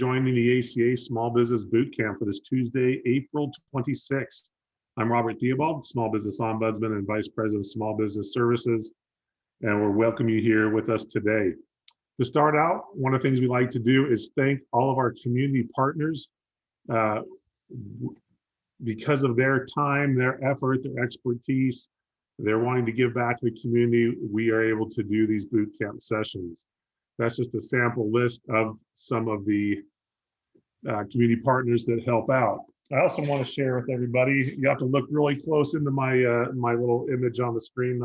Joining the ACA Small Business Bootcamp for this Tuesday, April 26th. I'm Robert Theobald, Small Business Ombudsman and Vice President of Small Business Services, and we'll welcome you here with us today. To start out, one of the things we like to do is thank all of our community partners because of their time, their effort, their expertise. They're wanting to give back to the community. We are able to do these bootcamp sessions. That's just a sample list of some of the community partners that help out. I also want to share with everybody, you have to look really close into my my little image on the screen,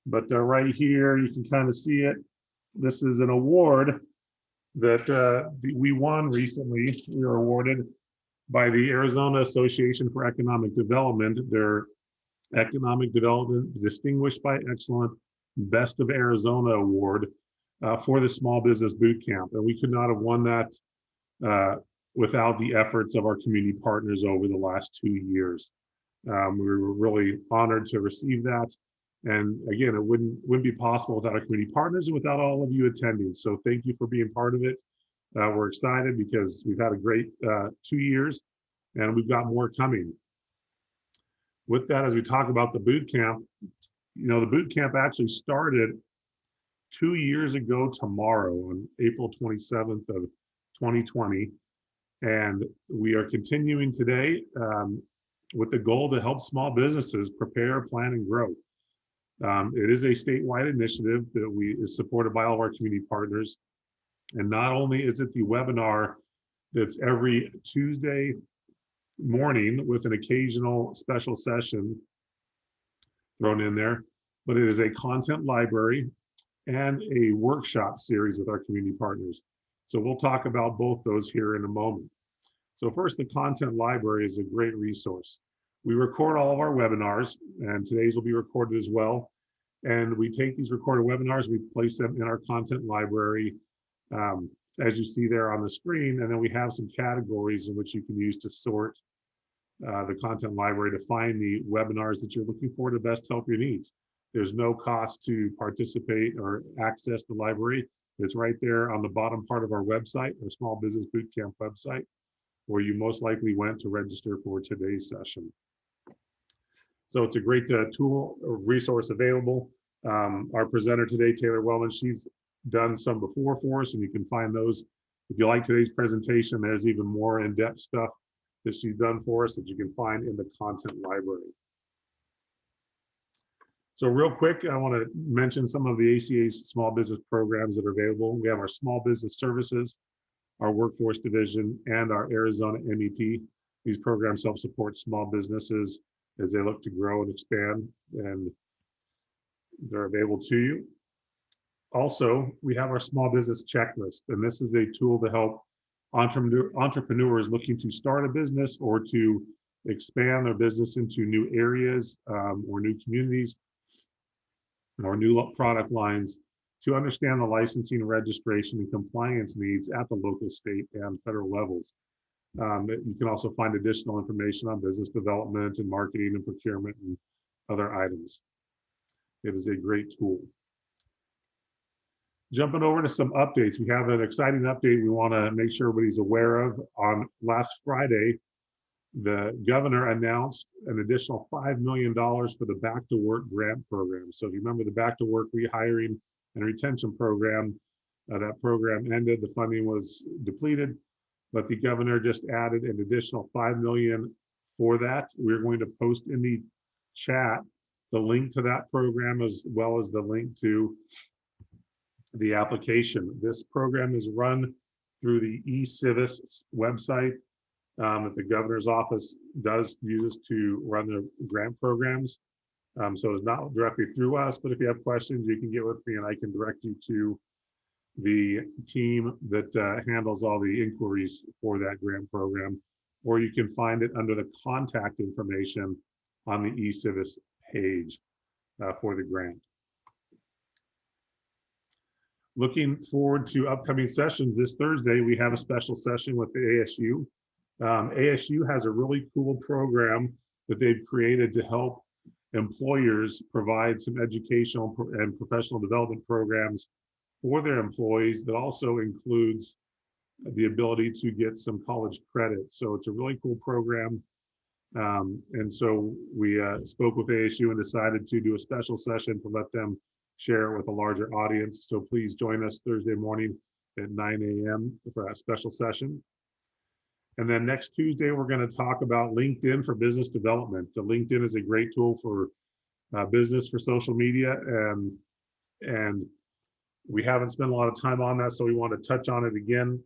but right here, you can kind of see it. This is an award that we won recently. We were awarded by the Arizona Association for Economic Development, their Economic Development Distinguished by Excellence Best of Arizona Award for the Small Business Bootcamp. And we could not have won that without the efforts of our community partners over the last 2 years. We were really honored to receive that. And again, it wouldn't be possible without our community partners and without all of you attending. So thank you for being part of it. We're excited because we've had a great 2 years and we've got more coming. With that, as we talk about the boot camp, the boot camp actually started 2 years ago tomorrow on April 27th of 2020. And we are continuing today with the goal to help small businesses prepare, plan, and grow. It is a statewide initiative that is supported by all of our community partners. And not only is it the webinar that's every Tuesday morning with an occasional special session thrown in there, but it is a content library and a workshop series with our community partners. So we'll talk about both those here in a moment. So first, the content library is a great resource. We record all of our webinars, and today's will be recorded as well. And we take these recorded webinars, we place them in our content library, as you see there on the screen, and then we have some categories in which you can use to sort the content library to find the webinars that you're looking for to best help your needs. There's no cost to participate or access the library. It's right there on the bottom part of our website, our Small Business Bootcamp website, where you most likely went to register for today's session. So it's a great tool or resource available. Our presenter today, Taylor Wellman, she's done some before for us, and you can find those. If you like today's presentation, there's even more in-depth stuff that she's done for us that you can find in the content library. So real quick, I want to mention some of the ACA's small business programs that are available. We have our Small Business Services, our Workforce Division, and our Arizona MEP. These programs help support small businesses as they look to grow and expand, and they're available to you. Also, we have our Small Business Checklist, and this is a tool to help entrepreneurs looking to start a business or to expand their business into new areas or new communities or new product lines to understand the licensing, registration, and compliance needs at the local, state, and federal levels. You can also find additional information on business development and marketing and procurement and other items. It is a great tool. Jumping over to some updates, we have an exciting update we want to make sure everybody's aware of. On last Friday, the governor announced an additional $5 million for the Back to Work grant program. So if you remember the Back to Work rehiring and retention program, that program ended, the funding was depleted, but the governor just added an additional $5 million for that. We're going to post in the chat the link to that program as well as the link to the application. This program is run through the eCivis website that the governor's office uses to run the grant programs. So it's not directly through us, but if you have questions, you can get with me and I can direct you to the team that handles all the inquiries for that grant program, or you can find it under the contact information on the eCivis page for the grant. Looking forward to upcoming sessions. This Thursday, we have a special session with the ASU. ASU has a really cool program that they've created to help employers provide some educational and professional development programs for their employees that also includes the ability to get some college credit. So it's a really cool program. And so we spoke with ASU and decided to do a special session to let them share it with a larger audience. So please join us Thursday morning at 9 a.m. for that special session. And then next Tuesday, we're going to talk about LinkedIn for business development. The LinkedIn is a great tool for business for social media, and we haven't spent a lot of time on that, so we want to touch on it again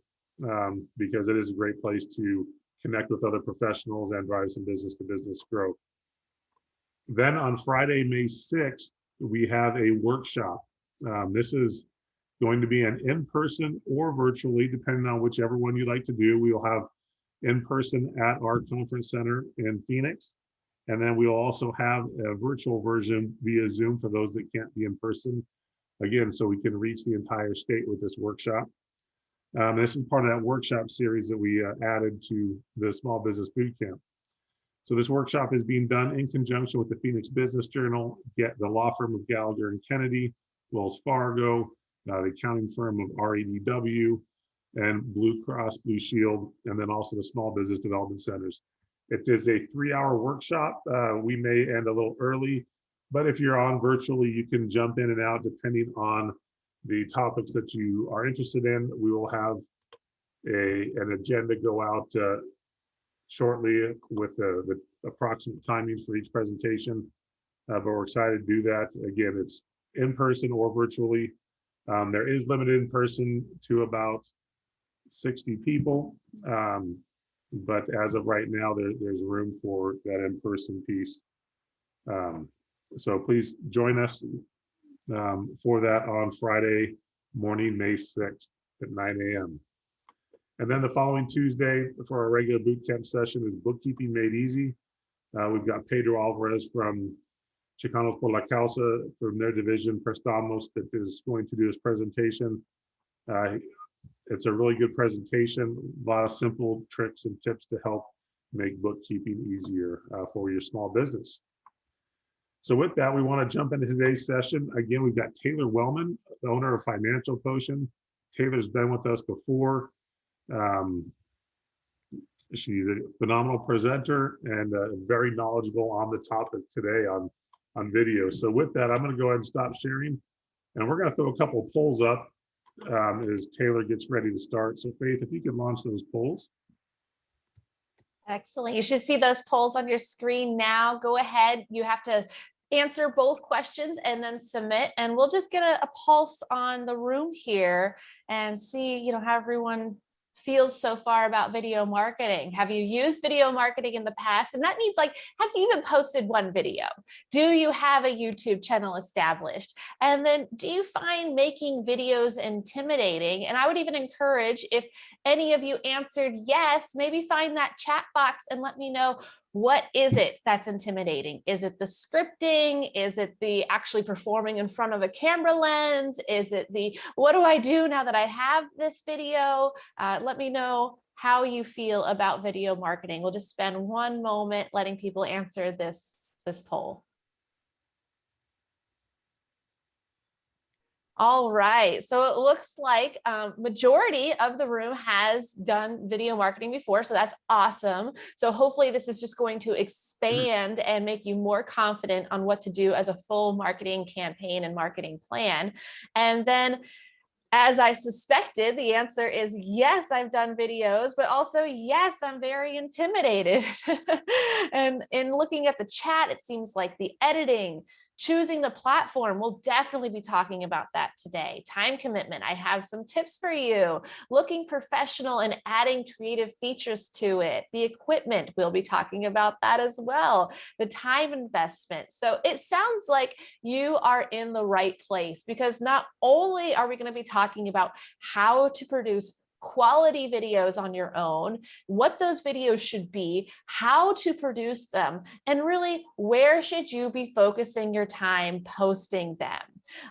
because it is a great place to connect with other professionals and drive some business to business growth. Then on Friday, May 6th, we have a workshop. This is going to be an in-person or virtually, depending on whichever one you like to do. We will have in-person at our conference center in Phoenix. And then we'll also have a virtual version via Zoom for those that can't be in person. Again, so we can reach the entire state with this workshop. This is part of that workshop series that we added to the Small Business Bootcamp. So this workshop is being done in conjunction with the Phoenix Business Journal, the law firm of Gallagher and Kennedy, Wells Fargo, the accounting firm of REDW, and Blue Cross Blue Shield, and then also the Small Business Development Centers. It is a 3-hour workshop. We may end a little early, but if you're on virtually, you can jump in and out depending on the topics that you are interested in. We will have an agenda go out shortly with the approximate timings for each presentation, but we're excited to do that. Again, it's in person or virtually. There is limited in person to about 60 people, but as of right now, there's room for that in-person piece. So please join us for that on Friday morning, May 6th at 9 a.m. And then the following Tuesday for our regular boot camp session is Bookkeeping Made Easy. We've got Pedro Alvarez from Chicanos por la Causa from their division, Prestamos, that is going to do his presentation. It's a really good presentation, a lot of simple tricks and tips to help make bookkeeping easier for your small business. So with that, we want to jump into today's session. Again, we've got Taylor Wellman, the owner of Financial Potion. Taylor's been with us before. She's a phenomenal presenter and very knowledgeable on the topic today on video. So with that, I'm going to go ahead and stop sharing, and we're going to throw a couple of polls up as Taylor gets ready to start. So Faith, if you could launch those polls. Excellent. You should see those polls on your screen now. Go ahead. You have to answer both questions and then submit, and we'll just get a pulse on the room here and see, how everyone feels so far about video marketing. Have you used video marketing in the past? And that means, like, have you even posted one video? Do you have a YouTube channel established? And then do you find making videos intimidating? And I would even encourage, if any of you answered yes, maybe find that chat box and let me know, what is it that's intimidating? Is it the scripting? Is it the actually performing in front of a camera lens? Is it the, what do I do now that I have this video? Let me know how you feel about video marketing. We'll just spend one moment letting people answer this poll. All right, so it looks like majority of the room has done video marketing before, so that's awesome. So hopefully this is just going to expand and make you more confident on what to do as a full marketing campaign and marketing plan. And then, as I suspected, the answer is yes, I've done videos, but also yes, I'm very intimidated. And in looking at the chat, it seems like the editing, choosing the platform, we'll definitely be talking about that today. Time commitment, I have some tips for you. Looking professional and adding creative features to it. The equipment, we'll be talking about that as well. The time investment. So it sounds like you are in the right place, because not only are we going to be talking about how to produce quality videos on your own, what those videos should be, how to produce them, and really where should you be focusing your time posting them.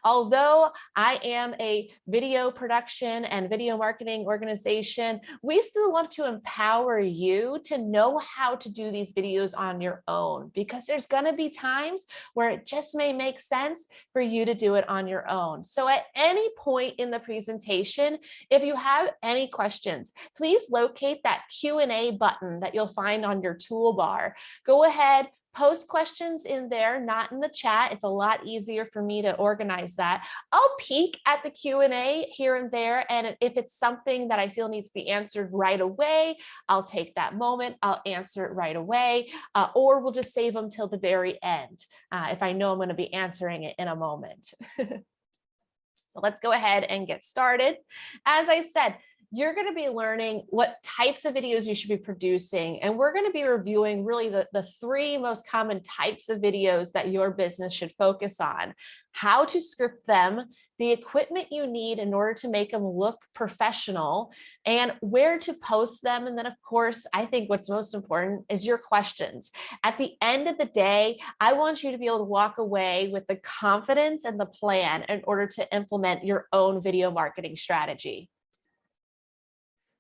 Although I am a video production and video marketing organization, we still want to empower you to know how to do these videos on your own, because there's going to be times where it just may make sense for you to do it on your own. So at any point in the presentation, if you have any questions, please locate that Q&A button that you'll find on your toolbar. Go ahead, post questions in there, not in the chat. It's a lot easier for me to organize that. I'll peek at the Q&A here and there, and if it's something that I feel needs to be answered right away, I'll take that moment, I'll answer it right away, or we'll just save them till the very end if I know I'm going to be answering it in a moment. So let's go ahead and get started. As I said, you're going to be learning what types of videos you should be producing. And we're going to be reviewing really the three most common types of videos that your business should focus on: how to script them, the equipment you need in order to make them look professional, and where to post them. And then, of course, I think what's most important is your questions. At the end of the day, I want you to be able to walk away with the confidence and the plan in order to implement your own video marketing strategy.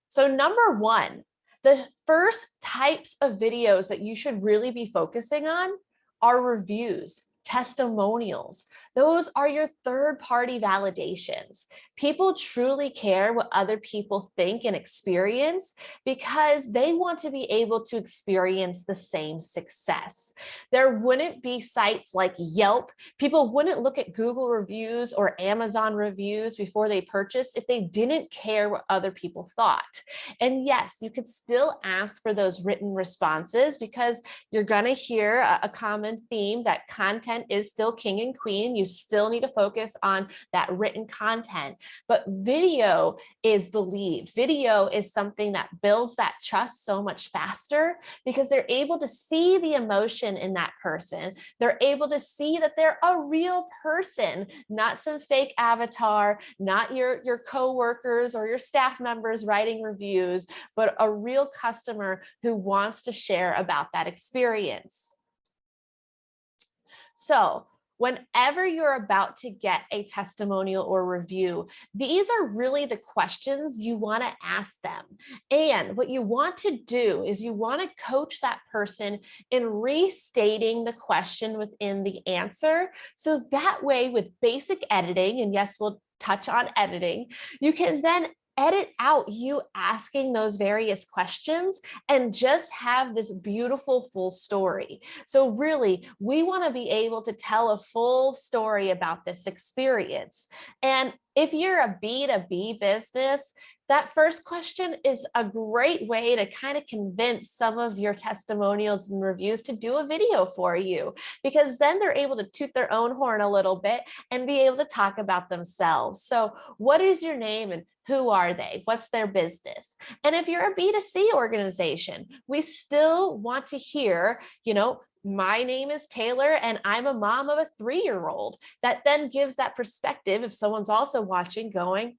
So number one, the first types of videos that you should really be focusing on are reviews, testimonials. Those are your third-party validations. People truly care what other people think and experience because they want to be able to experience the same success. There wouldn't be sites like Yelp. People wouldn't look at Google reviews or Amazon reviews before they purchased if they didn't care what other people thought. And yes, you could still ask for those written responses because you're going to hear a common theme that content is still king and queen. You still need to focus on that written content, but video is believed. Video is something that builds that trust so much faster because they're able to see the emotion in that person. They're able to see that they're a real person, not some fake avatar, not your coworkers or your staff members writing reviews, but a real customer who wants to share about that experience. So whenever you're about to get a testimonial or review, these are really the questions you want to ask them. And what you want to do is you want to coach that person in restating the question within the answer. So that way, with basic editing, and yes, we'll touch on editing, you can then edit out you asking those various questions and just have this beautiful full story. So really, we want to be able to tell a full story about this experience. And if you're a B2B business, that first question is a great way to kind of convince some of your testimonials and reviews to do a video for you, because then they're able to toot their own horn a little bit and be able to talk about themselves. So what is your name and who are they? What's their business? And if you're a B2C organization, we still want to hear, my name is Taylor and I'm a mom of a 3-year-old. That then gives that perspective if someone's also watching going,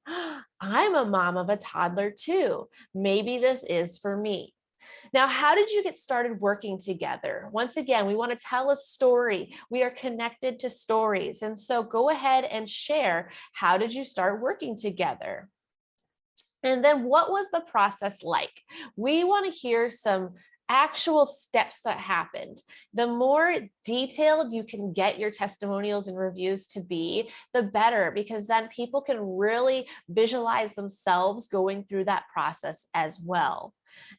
I'm a mom of a toddler too. Maybe this is for me. Now, how did you get started working together? Once again, we want to tell a story. We are connected to stories. And so go ahead and share, how did you start working together? And then what was the process like? We want to hear some actual steps that happened. The more detailed you can get your testimonials and reviews to be, the better, because then people can really visualize themselves going through that process as well.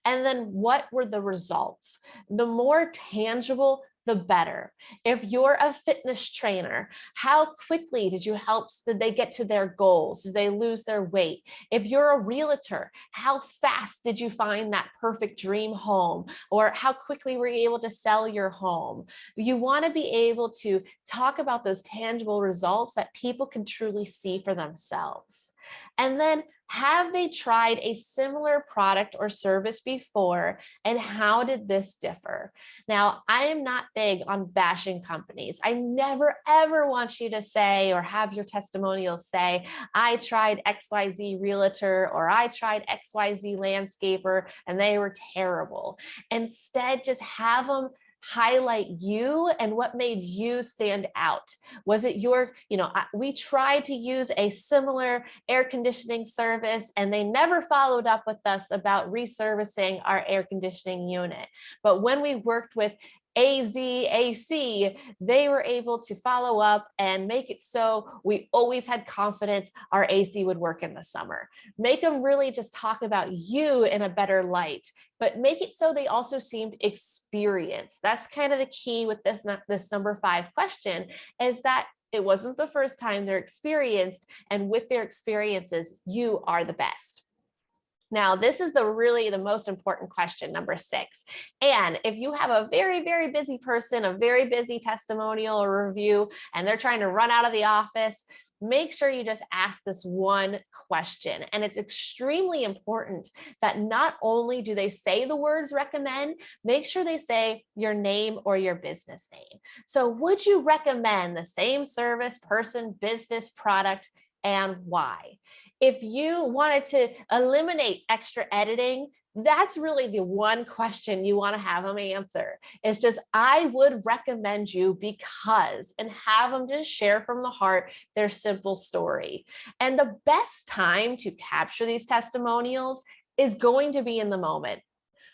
And then what were the results? The more tangible, the better. If you're a fitness trainer, how quickly did they get to their goals? Did they lose their weight? If you're a realtor, how fast did you find that perfect dream home? Or how quickly were you able to sell your home? You want to be able to talk about those tangible results that people can truly see for themselves. And then, have they tried a similar product or service before, and how did this differ? Now, I am not big on bashing companies. I never, ever want you to say or have your testimonials say, I tried XYZ realtor or I tried XYZ landscaper and they were terrible. Instead, just have them highlight you and what made you stand out? Was it your, we tried to use a similar air conditioning service and they never followed up with us about reservicing our air conditioning unit. But when we worked with AZAC, they were able to follow up and make it so we always had confidence our AC would work in the summer. Make them really just talk about you in a better light, but make it so they also seemed experienced. That's kind of the key with this number 5 question, is that it wasn't the first time they're experienced, and with their experiences, you are the best. Now, this is really the most important question, number 6. And if you have a very, very busy person, a very busy testimonial or review, and they're trying to run out of the office, make sure you just ask this one question. And it's extremely important that not only do they say the words recommend, make sure they say your name or your business name. So would you recommend the same service, person, business, product, and why? If you wanted to eliminate extra editing, that's really the one question you want to have them answer. It's just, I would recommend you because, and have them just share from the heart their simple story. And the best time to capture these testimonials is going to be in the moment.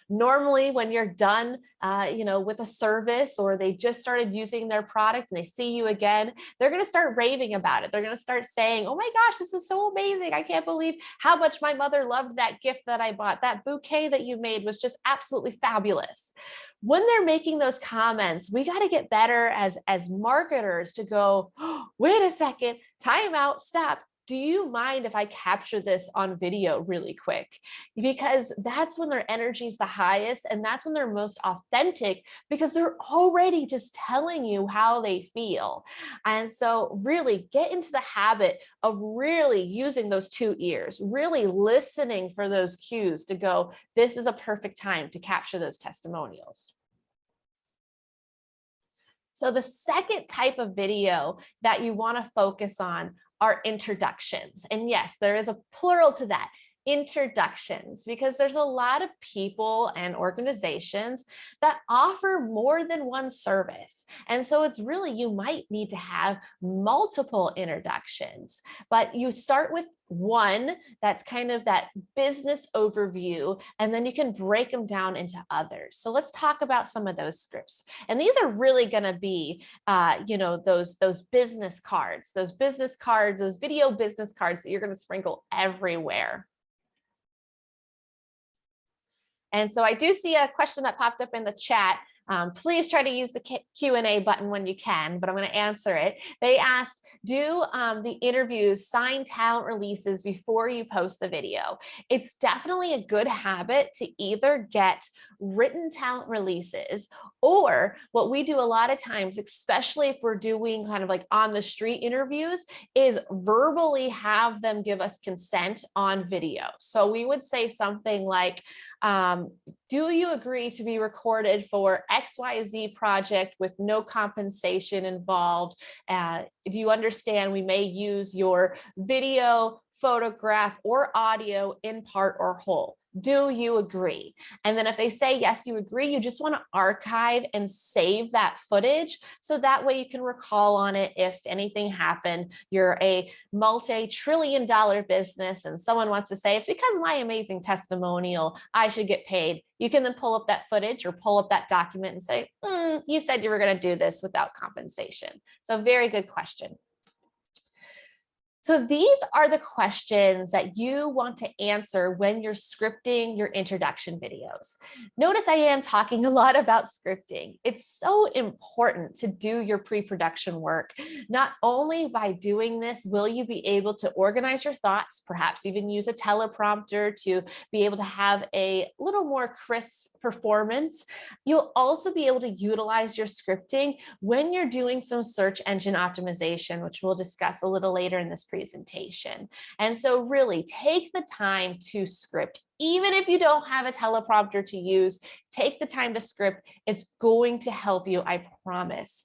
Normally, when you're done, with a service, or they just started using their product and they see you again, they're going to start raving about it. They're going to start saying, oh my gosh, this is so amazing. I can't believe how much my mother loved that gift that I bought. That bouquet that you made was just absolutely fabulous. When they're making those comments, we got to get better as marketers to go, oh, wait a second, time out, stop. Do you mind if I capture this on video really quick? Because that's when their energy is the highest, and that's when they're most authentic, because they're already just telling you how they feel. And so really get into the habit of really using those 2 ears, really listening for those cues to go, this is a perfect time to capture those testimonials. So the second type of video that you want to focus on are introductions. And yes, there is a plural to that, introductions, because there's a lot of people and organizations that offer more than one service. And so it's really, you might need to have multiple introductions, but you start with one that's kind of that business overview, and then you can break them down into others. So let's talk about some of those scripts. And these are really going to be, those business cards, those video business cards that you're going to sprinkle everywhere. And so I do see a question that popped up in the chat. Please try to use the Q&A button when you can, but I'm going to answer it. They asked, do the interviews sign talent releases before you post the video? It's definitely a good habit to either get written talent releases, or what we do a lot of times, especially if we're doing kind of like on the street interviews, is verbally have them give us consent on video. So we would say something like, do you agree to be recorded for XYZ project with no compensation involved? Do you understand we may use your video, photograph, or audio in part or whole? Do you agree? And then if they say, yes, you agree, you just want to archive and save that footage. So that way you can recall on it if anything happened. You're a multi-trillion-dollar business and someone wants to say, it's because of my amazing testimonial, I should get paid. You can then pull up that footage or pull up that document and say, you said you were going to do this without compensation. So very good question. So these are the questions that you want to answer when you're scripting your introduction videos. Notice I am talking a lot about scripting. It's so important to do your pre-production work. Not only by doing this will you be able to organize your thoughts, perhaps even use a teleprompter to be able to have a little more crisp performance, you'll also be able to utilize your scripting when you're doing some search engine optimization, which we'll discuss a little later in this presentation. And so really take the time to script. Even if you don't have a teleprompter to use, take the time to script. It's going to help you, I promise.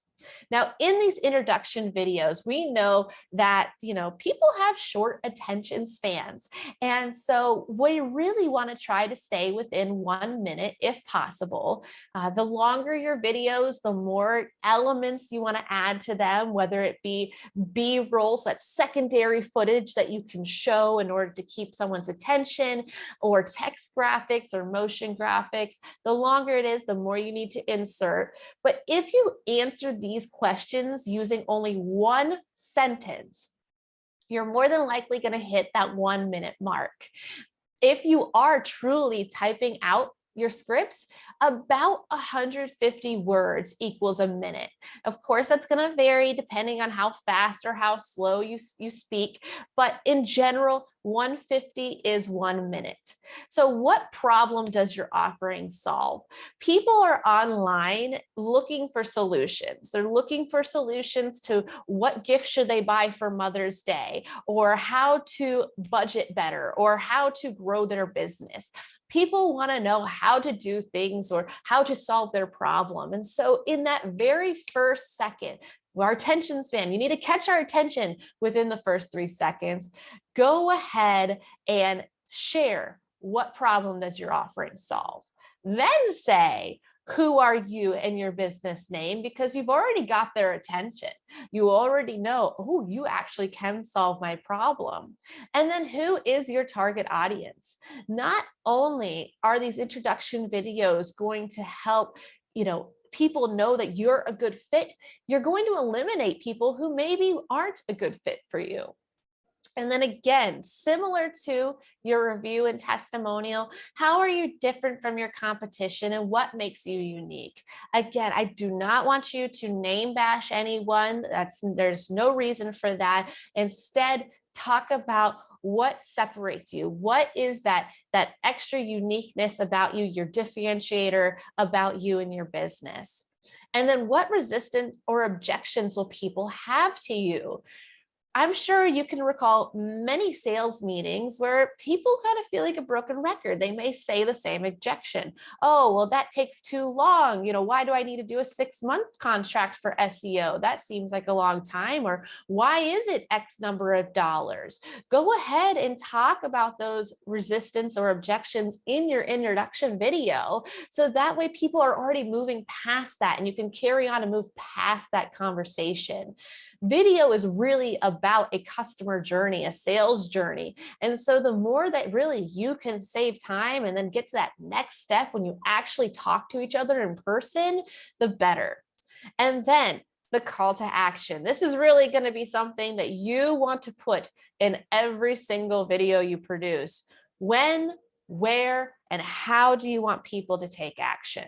Now, in these introduction videos, we know that, people have short attention spans. And so we really want to try to stay within 1 minute if possible. The longer your videos, the more elements you want to add to them, whether it be B-rolls, that's secondary footage that you can show in order to keep someone's attention, or text graphics or motion graphics. The longer it is, the more you need to insert. But if you answer these questions using only one sentence, you're more than likely going to hit that 1 minute mark. If you are truly typing out your scripts, about 150 words equals a minute. Of course, that's going to vary depending on how fast or how slow you speak, but in general, 150 is 1 minute. So what problem does your offering solve? People are online looking for solutions. They're looking for solutions to what gift should they buy for Mother's Day, or how to budget better, or how to grow their business. People want to know how to do things or how to solve their problem. And so in that very first second, our attention span, you need to catch our attention within the first 3 seconds. Go ahead and share what problem does your offering solve. Then say, who are you and your business name, because you've already got their attention. You already know, oh, you actually can solve my problem. And then who is your target audience? Not only are these introduction videos going to help, people know that you're a good fit, you're going to eliminate people who maybe aren't a good fit for you. And then again, similar to your review and testimonial, how are you different from your competition and what makes you unique? Again, I do not want you to name bash anyone. There's no reason for that. Instead, talk about what separates you. What is that extra uniqueness about you, your differentiator about you and your business? And then what resistance or objections will people have to you? I'm sure you can recall many sales meetings where people kind of feel like a broken record. They may say the same objection. Oh, well, that takes too long. Why do I need to do a 6-month contract for SEO? That seems like a long time. Or why is it X number of dollars? Go ahead and talk about those resistance or objections in your introduction video. So that way people are already moving past that and you can carry on and move past that conversation. Video is really about a customer journey, a sales journey. And so the more that really you can save time and then get to that next step when you actually talk to each other in person, the better. And then the call to action. This is really going to be something that you want to put in every single video you produce. When, where, and how do you want people to take action?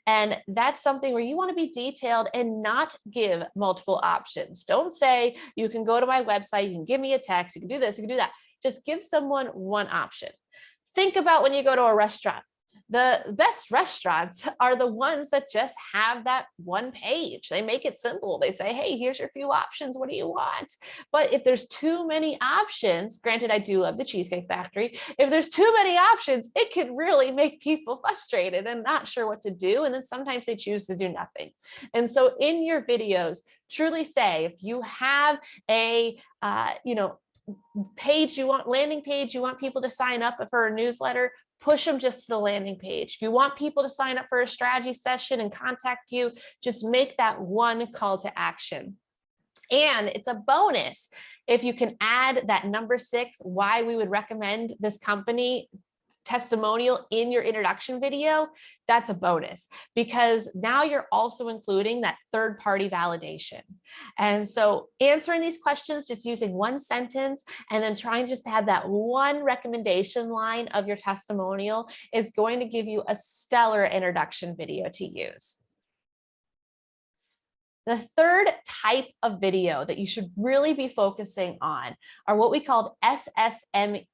And that's something where you want to be detailed and not give multiple options. Don't say, you can go to my website, you can give me a text, you can do this, you can do that. Just give someone one option. Think about when you go to a restaurant. The best restaurants are the ones that just have that one page. They make it simple. They say, hey, here's your few options. What do you want? But if there's too many options, granted, I do love the Cheesecake Factory. If there's too many options, it can really make people frustrated and not sure what to do. And then sometimes they choose to do nothing. And so in your videos, truly say, if you have a, page landing page, you want people to sign up for a newsletter, push them just to the landing page. If you want people to sign up for a strategy session and contact you, just make that one call to action. And it's a bonus if you can add that number 6, why we would recommend this company testimonial in your introduction video. That's a bonus because now you're also including that third-party validation. And so answering these questions just using one sentence and then trying just to have that one recommendation line of your testimonial is going to give you a stellar introduction video to use. The third type of video that you should really be focusing on are what we call SSME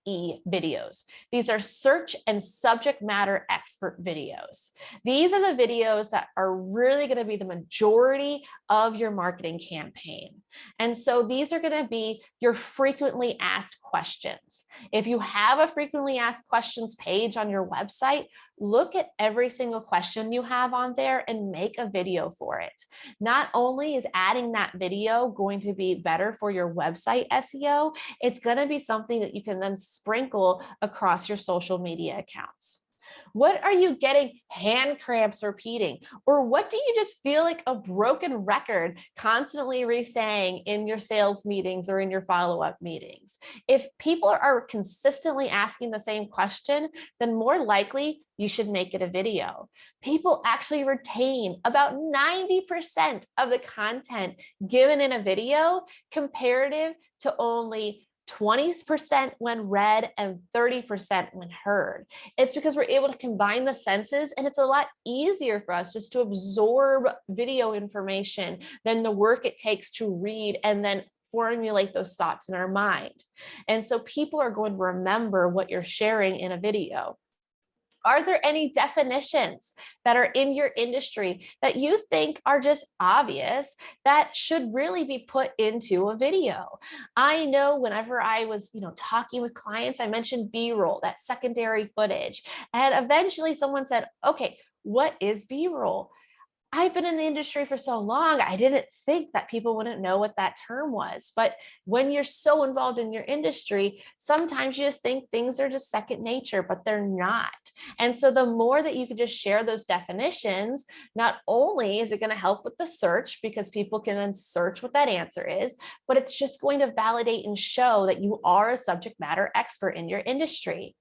videos. These are search and subject matter expert videos. These are the videos that are really going to be the majority of your marketing campaign. And so these are going to be your frequently asked questions. If you have a frequently asked questions page on your website, look at every single question you have on there and make a video for it. Not only only is adding that video going to be better for your website SEO, it's going to be something that you can then sprinkle across your social media accounts. What are you getting hand cramps repeating? Or what do you just feel like a broken record constantly re-saying in your sales meetings or in your follow-up meetings? If people are consistently asking the same question, then more likely you should make it a video. People actually retain about 90% of the content given in a video comparative to only 20% when read and 30% when heard. It's because we're able to combine the senses, and it's a lot easier for us just to absorb video information than the work it takes to read and then formulate those thoughts in our mind. And so people are going to remember what you're sharing in a video. Are there any definitions that are in your industry that you think are just obvious that should really be put into a video? I know whenever I was, talking with clients, I mentioned B-roll, that secondary footage. And eventually someone said, okay, what is B-roll? I've been in the industry for so long, I didn't think that people wouldn't know what that term was. But when you're so involved in your industry, sometimes you just think things are just second nature, but they're not. And so the more that you can just share those definitions, not only is it going to help with the search because people can then search what that answer is, but it's just going to validate and show that you are a subject matter expert in your industry.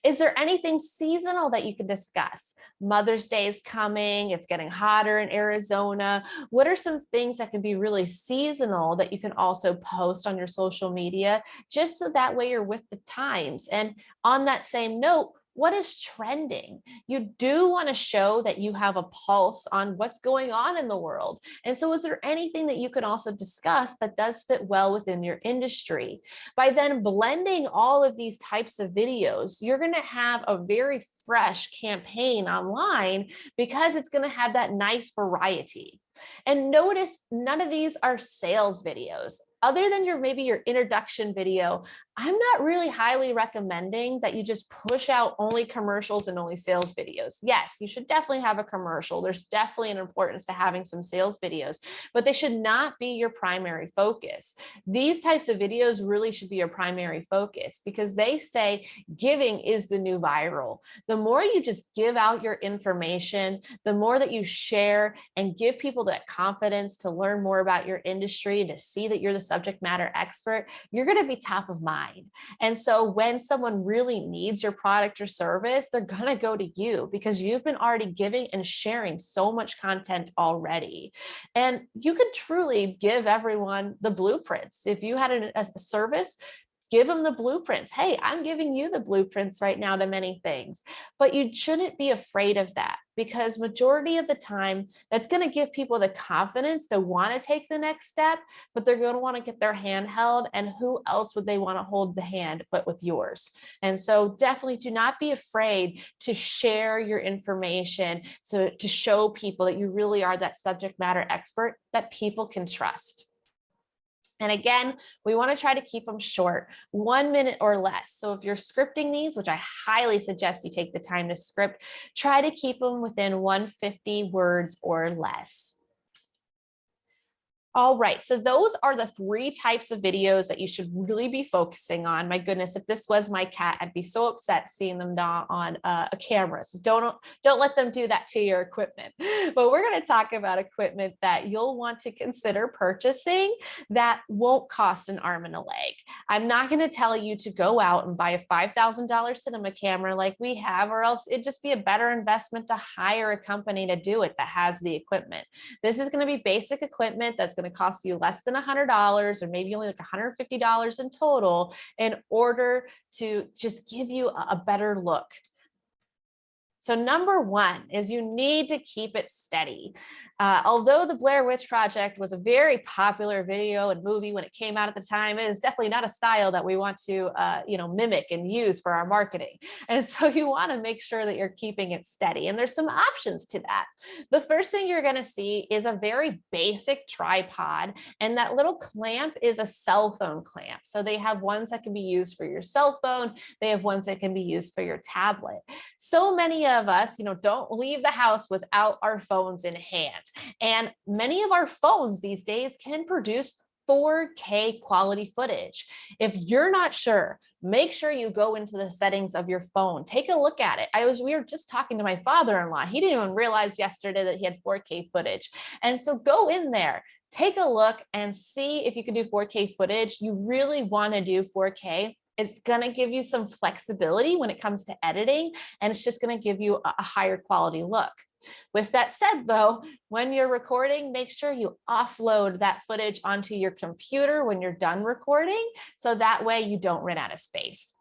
Is there anything seasonal that you can discuss? Mother's Day is coming, it's getting hotter in Arizona. What are some things that can be really seasonal that you can also post on your social media, just so that way you're with the times? And on that same note, what is trending? You do want to show that you have a pulse on what's going on in the world. And so is there anything that you can also discuss that does fit well within your industry? By then blending all of these types of videos, you're going to have a very fresh campaign online because it's going to have that nice variety. And notice none of these are sales videos. Other than maybe your introduction video, I'm not really highly recommending that you just push out only commercials and only sales videos. Yes, you should definitely have a commercial. There's definitely an importance to having some sales videos, but they should not be your primary focus. These types of videos really should be your primary focus because they say giving is the new viral. The more you just give out your information, the more that you share and give people that confidence to learn more about your industry and to see that you're the subject matter expert, you're going to be top of mind. And so when someone really needs your product or service, they're going to go to you because you've been already giving and sharing so much content already. And you could truly give everyone the blueprints. If you had a service, give them the blueprints. Hey, I'm giving you the blueprints right now to many things, but you shouldn't be afraid of that because majority of the time that's going to give people the confidence to want to take the next step, but they're going to want to get their hand held, and who else would they want to hold the hand but with yours? And so definitely do not be afraid to share your information, so to show people that you really are that subject matter expert that people can trust. And again, we want to try to keep them short, 1 minute or less. So if you're scripting these, which I highly suggest you take the time to script, try to keep them within 150 words or less. All right, so those are the 3 types of videos that you should really be focusing on. My goodness, if this was my cat, I'd be so upset seeing them on a camera. So don't let them do that to your equipment. But we're going to talk about equipment that you'll want to consider purchasing that won't cost an arm and a leg. I'm not going to tell you to go out and buy a $5,000 cinema camera like we have, or else it'd just be a better investment to hire a company to do it that has the equipment. This is going to be basic equipment that's going to cost you less than $100 or maybe only like $150 in total in order to just give you a better look. So number 1 is you need to keep it steady. Although the Blair Witch Project was a very popular video and movie when it came out at the time, it is definitely not a style that we want to mimic and use for our marketing. And so you want to make sure that you're keeping it steady. And there's some options to that. The first thing you're going to see is a very basic tripod, and that little clamp is a cell phone clamp. So they have ones that can be used for your cell phone. They have ones that can be used for your tablet. So many of us, don't leave the house without our phones in hand. And many of our phones these days can produce 4K quality footage. If you're not sure, make sure you go into the settings of your phone. Take a look at it. We were just talking to my father-in-law. He didn't even realize yesterday that he had 4K footage. And so go in there, take a look and see if you can do 4K footage. You really want to do 4K. It's going to give you some flexibility when it comes to editing, and it's just going to give you a higher quality look. With that said, though, when you're recording, make sure you offload that footage onto your computer when you're done recording, so that way you don't run out of space.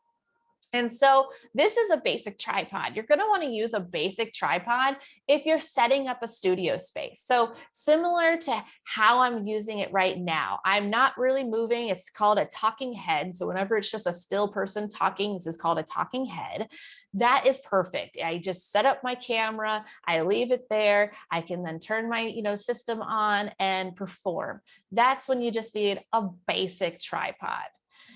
And so this is a basic tripod. You're going to want to use a basic tripod if you're setting up a studio space. So similar to how I'm using it right now, I'm not really moving. It's called a talking head. So whenever it's just a still person talking, this is called a talking head. That is perfect. I just set up my camera, I leave it there. I can then turn my, system on and perform. That's when you just need a basic tripod.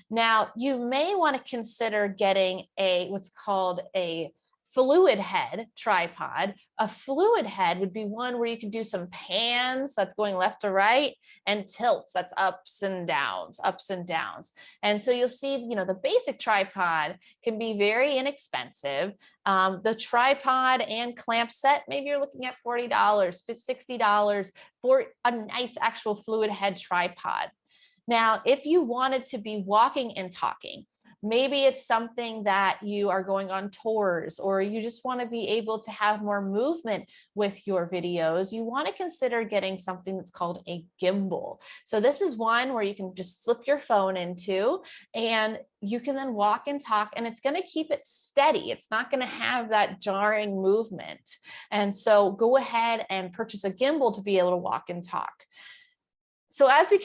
Now, you may want to consider getting what's called a fluid head tripod. A fluid head would be one where you can do some pans, that's going left to right, and tilts, that's ups and downs, ups and downs. And so you'll see, the basic tripod can be very inexpensive. The tripod and clamp set, maybe you're looking at $40, $60 for a nice actual fluid head tripod. Now, if you wanted to be walking and talking, maybe it's something that you are going on tours, or you just want to be able to have more movement with your videos, you want to consider getting something that's called a gimbal. So this is one where you can just slip your phone into, and you can then walk and talk, and it's going to keep it steady. It's not going to have that jarring movement. And so go ahead and purchase a gimbal to be able to walk and talk. So as we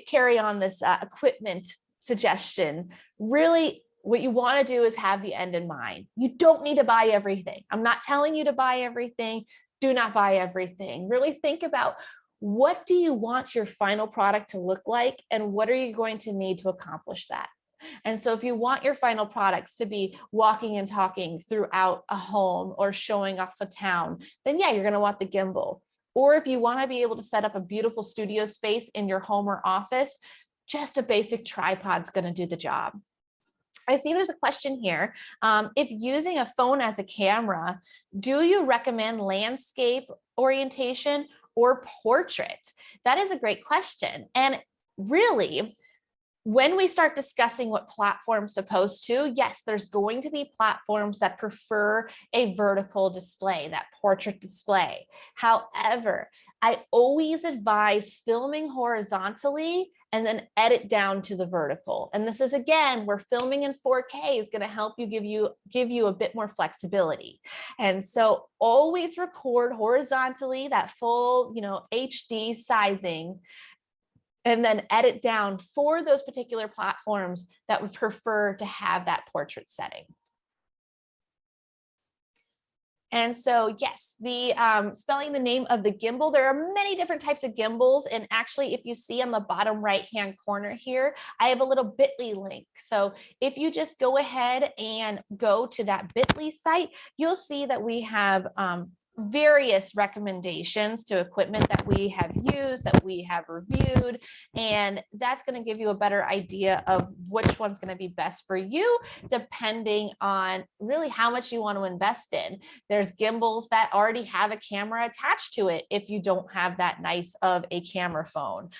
carry on this equipment suggestion, really what you want to do is have the end in mind. You don't need to buy everything. I'm not telling you to buy everything. Do not buy everything. Really think about, what do you want your final product to look like, and what are you going to need to accomplish that? And so if you want your final products to be walking and talking throughout a home or showing off a town, then yeah, you're going to want the gimbal. Or if you want to be able to set up a beautiful studio space in your home or office, just a basic tripod's going to do the job. I see there's a question here. If using a phone as a camera, do you recommend landscape orientation or portrait? That is a great question. And really, when we start discussing what platforms to post to, yes, there's going to be platforms that prefer a vertical display, that portrait display. However, I always advise filming horizontally and then edit down to the vertical. And this is, again, where filming in 4K is going to help you give you a bit more flexibility. And so always record horizontally, that full, HD sizing, and then edit down for those particular platforms that would prefer to have that portrait setting. And so yes, the spelling the name of the gimbal, there are many different types of gimbals. And actually, if you see on the bottom right-hand corner here, I have a little bit.ly link. So if you just go ahead and go to that bit.ly site, you'll see that we have various recommendations to equipment that we have used, that we have reviewed, and that's going to give you a better idea of which one's going to be best for you, depending on really how much you want to invest in. There's gimbals that already have a camera attached to it if you don't have that nice of a camera phone.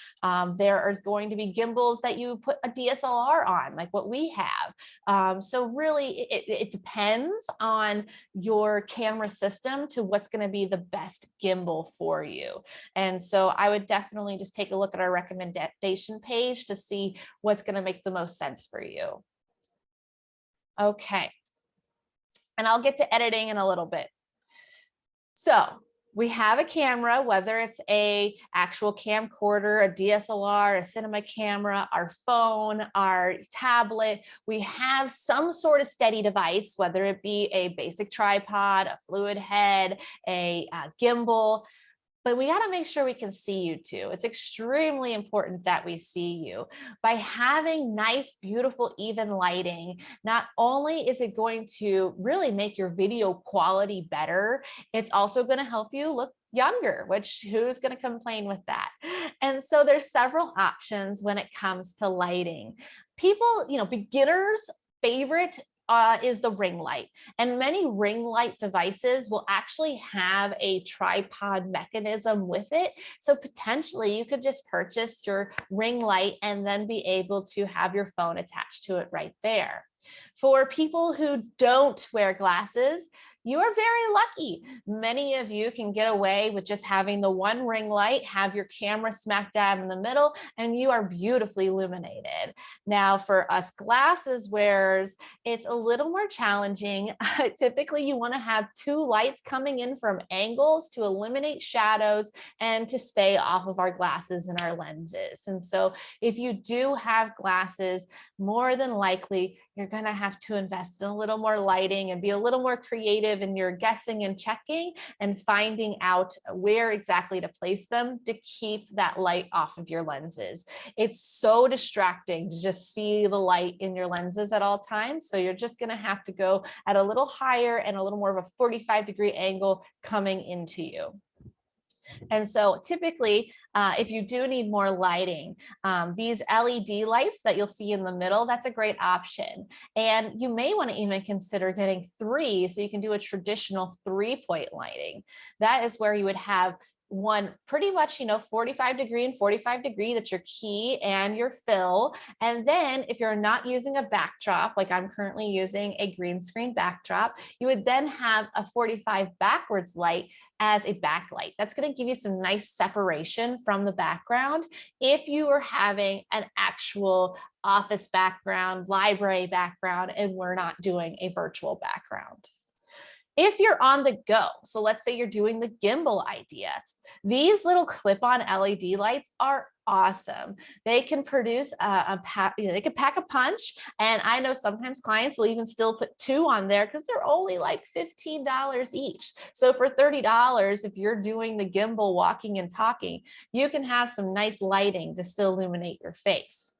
There is going to be gimbals that you put a DSLR on, like what we have. So really, it depends on your camera system to what's going to be the best gimbal for you. And so I would definitely just take a look at our recommendation page to see what's going to make the most sense for you. Okay. And I'll get to editing in a little bit. So we have a camera, whether it's a actual camcorder, a DSLR, a cinema camera, our phone, our tablet. We have some sort of steady device, whether it be a basic tripod, a fluid head, a gimbal. But we got to make sure we can see you too. It's extremely important that we see you. By having nice, beautiful, even lighting, not only is it going to really make your video quality better, it's also going to help you look younger, which who's going to complain with that? And so there's several options when it comes to lighting. People, beginners' favorite is the ring light. And many ring light devices will actually have a tripod mechanism with it. So potentially you could just purchase your ring light and then be able to have your phone attached to it right there. For people who don't wear glasses, you are very lucky. Many of you can get away with just having the one ring light, have your camera smack dab in the middle, and you are beautifully illuminated. Now, for us glasses wearers, it's a little more challenging. Typically, you want to have two lights coming in from angles to eliminate shadows and to stay off of our glasses and our lenses. And so if you do have glasses, more than likely, you're going to have to invest in a little more lighting and be a little more creative in your guessing and checking and finding out where exactly to place them to keep that light off of your lenses. It's so distracting to just see the light in your lenses at all times. So you're just going to have to go at a little higher and a little more of a 45-degree angle coming into you. And so typically, if you do need more lighting, these LED lights that you'll see in the middle, that's a great option. And you may want to even consider getting 3, so you can do a traditional 3-point lighting. That is where you would have one pretty much, 45-degree and 45-degree, that's your key and your fill. And then if you're not using a backdrop, like I'm currently using a green screen backdrop, you would then have a 45 backwards light as a backlight. That's going to give you some nice separation from the background if you are having an actual office background, library background, and we're not doing a virtual background. If you're on the go, so let's say you're doing the gimbal idea, these little clip-on LED lights are awesome. They can produce they can pack a punch. And I know sometimes clients will even still put 2 on there because they're only like $15 each. So for $30, if you're doing the gimbal walking and talking, you can have some nice lighting to still illuminate your face.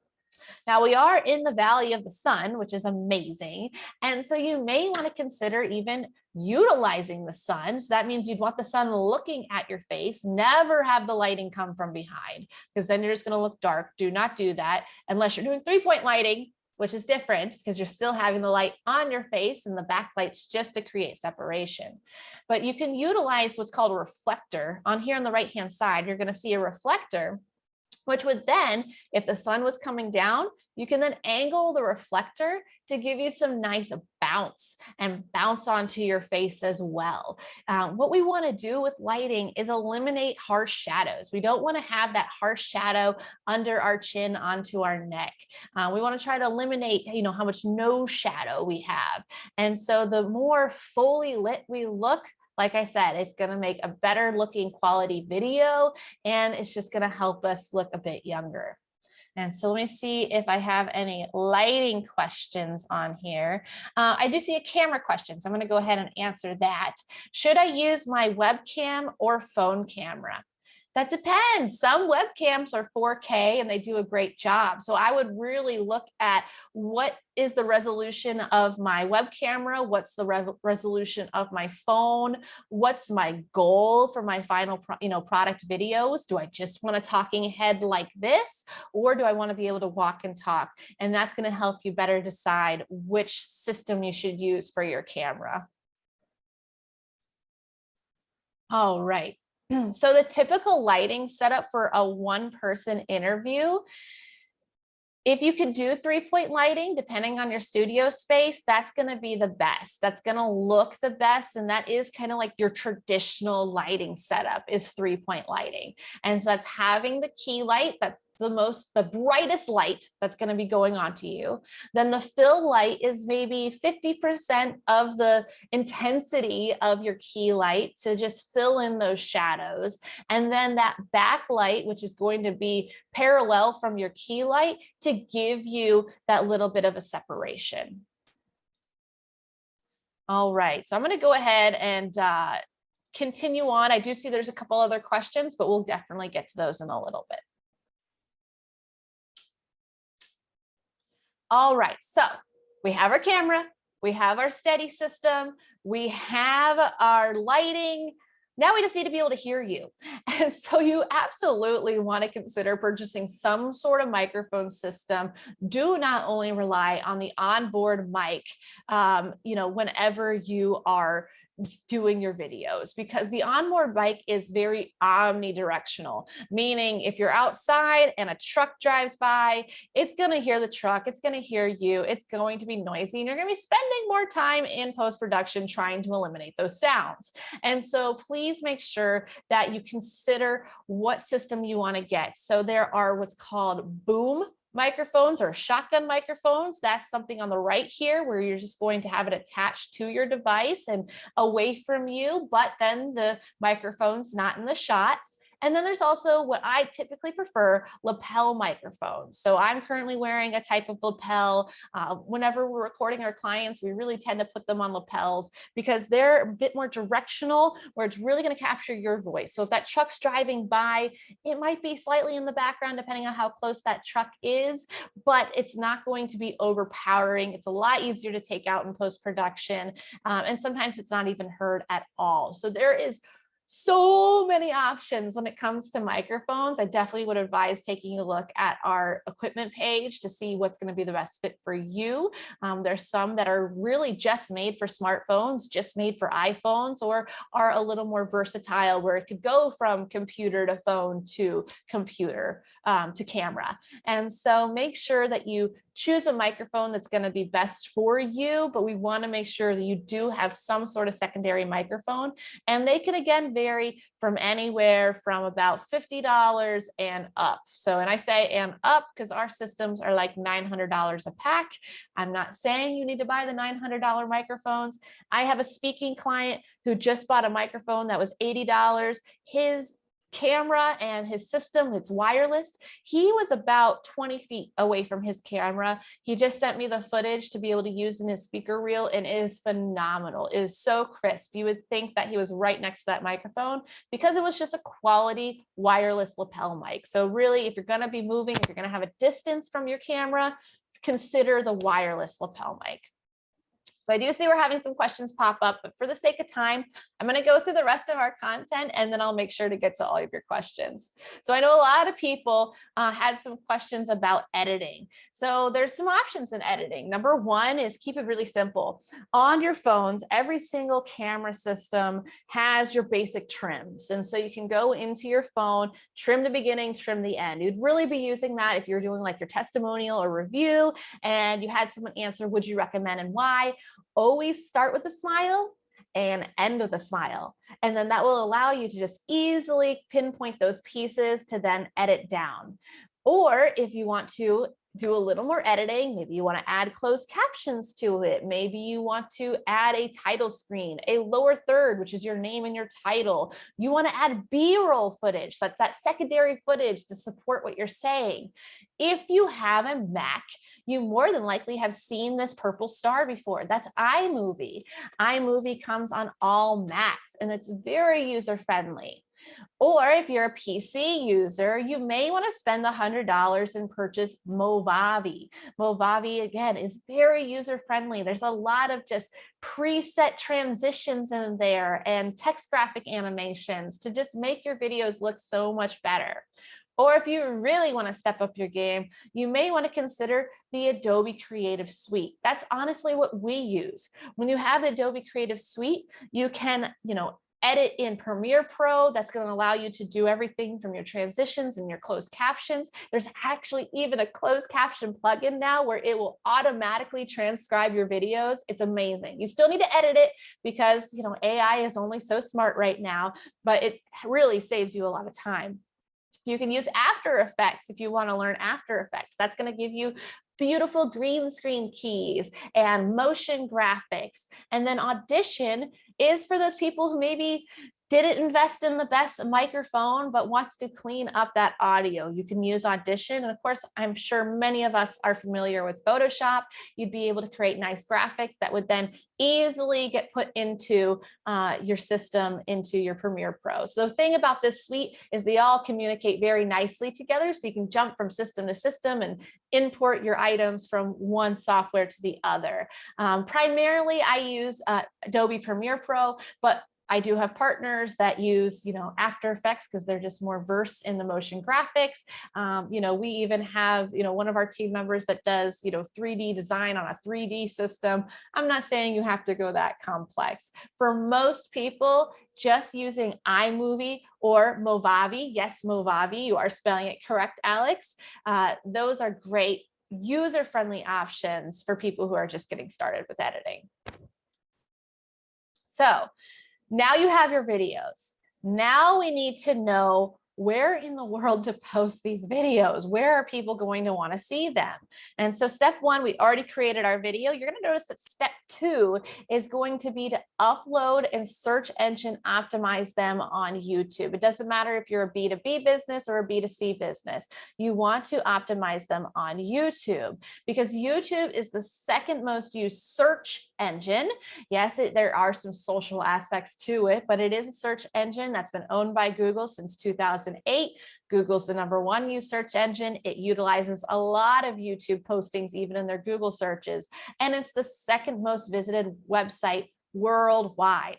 Now we are in the Valley of the Sun, which is amazing. And so you may want to consider even utilizing the sun. So that means you'd want the sun looking at your face, never have the lighting come from behind, because then you're just going to look dark. Do not do that unless you're doing 3-point lighting, which is different because you're still having the light on your face and the backlights just to create separation. But you can utilize what's called a reflector. On here on the right-hand side, you're going to see a reflector, which would then, if the sun was coming down, you can then angle the reflector to give you some nice bounce and bounce onto your face as well. What we want to do with lighting is eliminate harsh shadows. We don't want to have that harsh shadow under our chin onto our neck. We want to try to eliminate, how much no shadow we have. And so the more fully lit we look, like I said, it's going to make a better looking quality video, and it's just going to help us look a bit younger. And so let me see if I have any lighting questions on here. I do see a camera question, so I'm going to go ahead and answer that. Should I use my webcam or phone camera? That depends. Some webcams are 4K and they do a great job. So I would really look at what is the resolution of my web camera, what's the resolution of my phone, what's my goal for my final product videos. Do I just want a talking head like this, or do I want to be able to walk and talk? And that's going to help you better decide which system you should use for your camera. All right. So the typical lighting setup for a one-person interview, if you could do 3-point lighting, depending on your studio space, that's going to be the best. That's going to look the best. And that is kind of like your traditional lighting setup is 3-point lighting. And so that's having the key light. That's the brightest light that's going to be going on to you. Then the fill light is maybe 50% of the intensity of your key light to just fill in those shadows. And then that backlight, which is going to be parallel from your key light to give you that little bit of a separation. All right, so I'm going to go ahead and continue on. I do see there's a couple other questions, but we'll definitely get to those in a little bit. All right, so we have our camera, we have our steady system, we have our lighting. Now we just need to be able to hear you. And so you absolutely want to consider purchasing some sort of microphone system. Do not only rely on the onboard mic, whenever you are doing your videos, because the onboard mic is very omnidirectional, meaning if you're outside and a truck drives by, it's going to hear the truck, it's going to hear you, it's going to be noisy, and you're going to be spending more time in post-production trying to eliminate those sounds. And so please make sure that you consider what system you want to get. So there are what's called boom microphones or shotgun microphones. That's something on the right here where you're just going to have it attached to your device and away from you, but then the microphone's not in the shot. And then there's also what I typically prefer, lapel microphones. So I'm currently wearing a type of lapel. Whenever we're recording our clients, we really tend to put them on lapels because they're a bit more directional, where it's really going to capture your voice. So if that truck's driving by, it might be slightly in the background depending on how close that truck is, but it's not going to be overpowering. It's a lot easier to take out in post-production. And sometimes it's not even heard at all. So there is so many options when it comes to microphones. I definitely would advise taking a look at our equipment page to see what's going to be the best fit for you. There's some that are really just made for smartphones, just made for iPhones, or are a little more versatile where it could go from computer to phone to computer to camera. And so make sure that you choose a microphone that's going to be best for you, but we want to make sure that you do have some sort of secondary microphone. And they can again vary from anywhere from about $50 and up. So, and I say and up because our systems are like $900 a pack. I'm not saying you need to buy the $900 microphones. I have a speaking client who just bought a microphone that was $80. His camera and his system, it's wireless. He was about 20 feet away from his camera. He just sent me the footage to be able to use in his speaker reel, and it is phenomenal. It is so crisp. You would think that he was right next to that microphone because it was just a quality wireless lapel mic. So really, if you're going to be moving, if you're going to have a distance from your camera, consider the wireless lapel mic. So I do see we're having some questions pop up, but for the sake of time, I'm going to go through the rest of our content and then I'll make sure to get to all of your questions. So I know a lot of people had some questions about editing. So there's some options in editing. Number one is keep it really simple. On your phones, every single camera system has your basic trims. And so you can go into your phone, trim the beginning, trim the end. You'd really be using that if you're doing like your testimonial or review and you had someone answer, would you recommend and why? Always start with a smile and end with a smile. And then that will allow you to just easily pinpoint those pieces to then edit down. Or if you want to do a little more editing, maybe you want to add closed captions to it. Maybe you want to add a title screen, a lower third, which is your name and your title. You want to add B-roll footage. That's that secondary footage to support what you're saying. If you have a Mac, you more than likely have seen this purple star before. That's iMovie. iMovie comes on all Macs and it's very user-friendly. Or if you're a PC user, you may want to spend the $100 and purchase Movavi. Movavi, again, is very user-friendly. There's a lot of just preset transitions in there and text graphic animations to just make your videos look so much better. Or if you really want to step up your game, you may want to consider the Adobe Creative Suite. That's honestly what we use. When you have the Adobe Creative Suite, you can, edit in Premiere Pro. That's going to allow you to do everything from your transitions and your closed captions. There's actually even a closed caption plugin now where it will automatically transcribe your videos. It's amazing. You still need to edit it because, AI is only so smart right now, but it really saves you a lot of time. You can use After Effects if you want to learn After Effects. That's going to give you beautiful green screen keys and motion graphics. And then Audition is for those people who maybe didn't invest in the best microphone, but wants to clean up that audio. You can use Audition. And of course, I'm sure many of us are familiar with Photoshop. You'd be able to create nice graphics that would then easily get put into your system, into your Premiere Pro. So the thing about this suite is they all communicate very nicely together. So you can jump from system to system and import your items from one software to the other. Primarily, I use Adobe Premiere Pro, but I do have partners that use, After Effects because they're just more versed in the motion graphics. We even have, one of our team members that does, 3D design on a 3D system. I'm not saying you have to go that complex. For most people, just using iMovie or Movavi, yes, Movavi, you are spelling it correct, Alex. Those are great user-friendly options for people who are just getting started with editing. So, now you have your videos. Now we need to know where in the world to post these videos. Where are people going to want to see them? And so step one, we already created our video. You're going to notice that step two is going to be to upload and search engine optimize them on YouTube. It doesn't matter if you're a B2B business or a B2C business. You want to optimize them on YouTube because YouTube is the second most used search engine. Yes, there are some social aspects to it, but it is a search engine that's been owned by Google since 2008. Google's the #1 used search engine. It utilizes a lot of YouTube postings, even in their Google searches. And it's the second most visited website worldwide.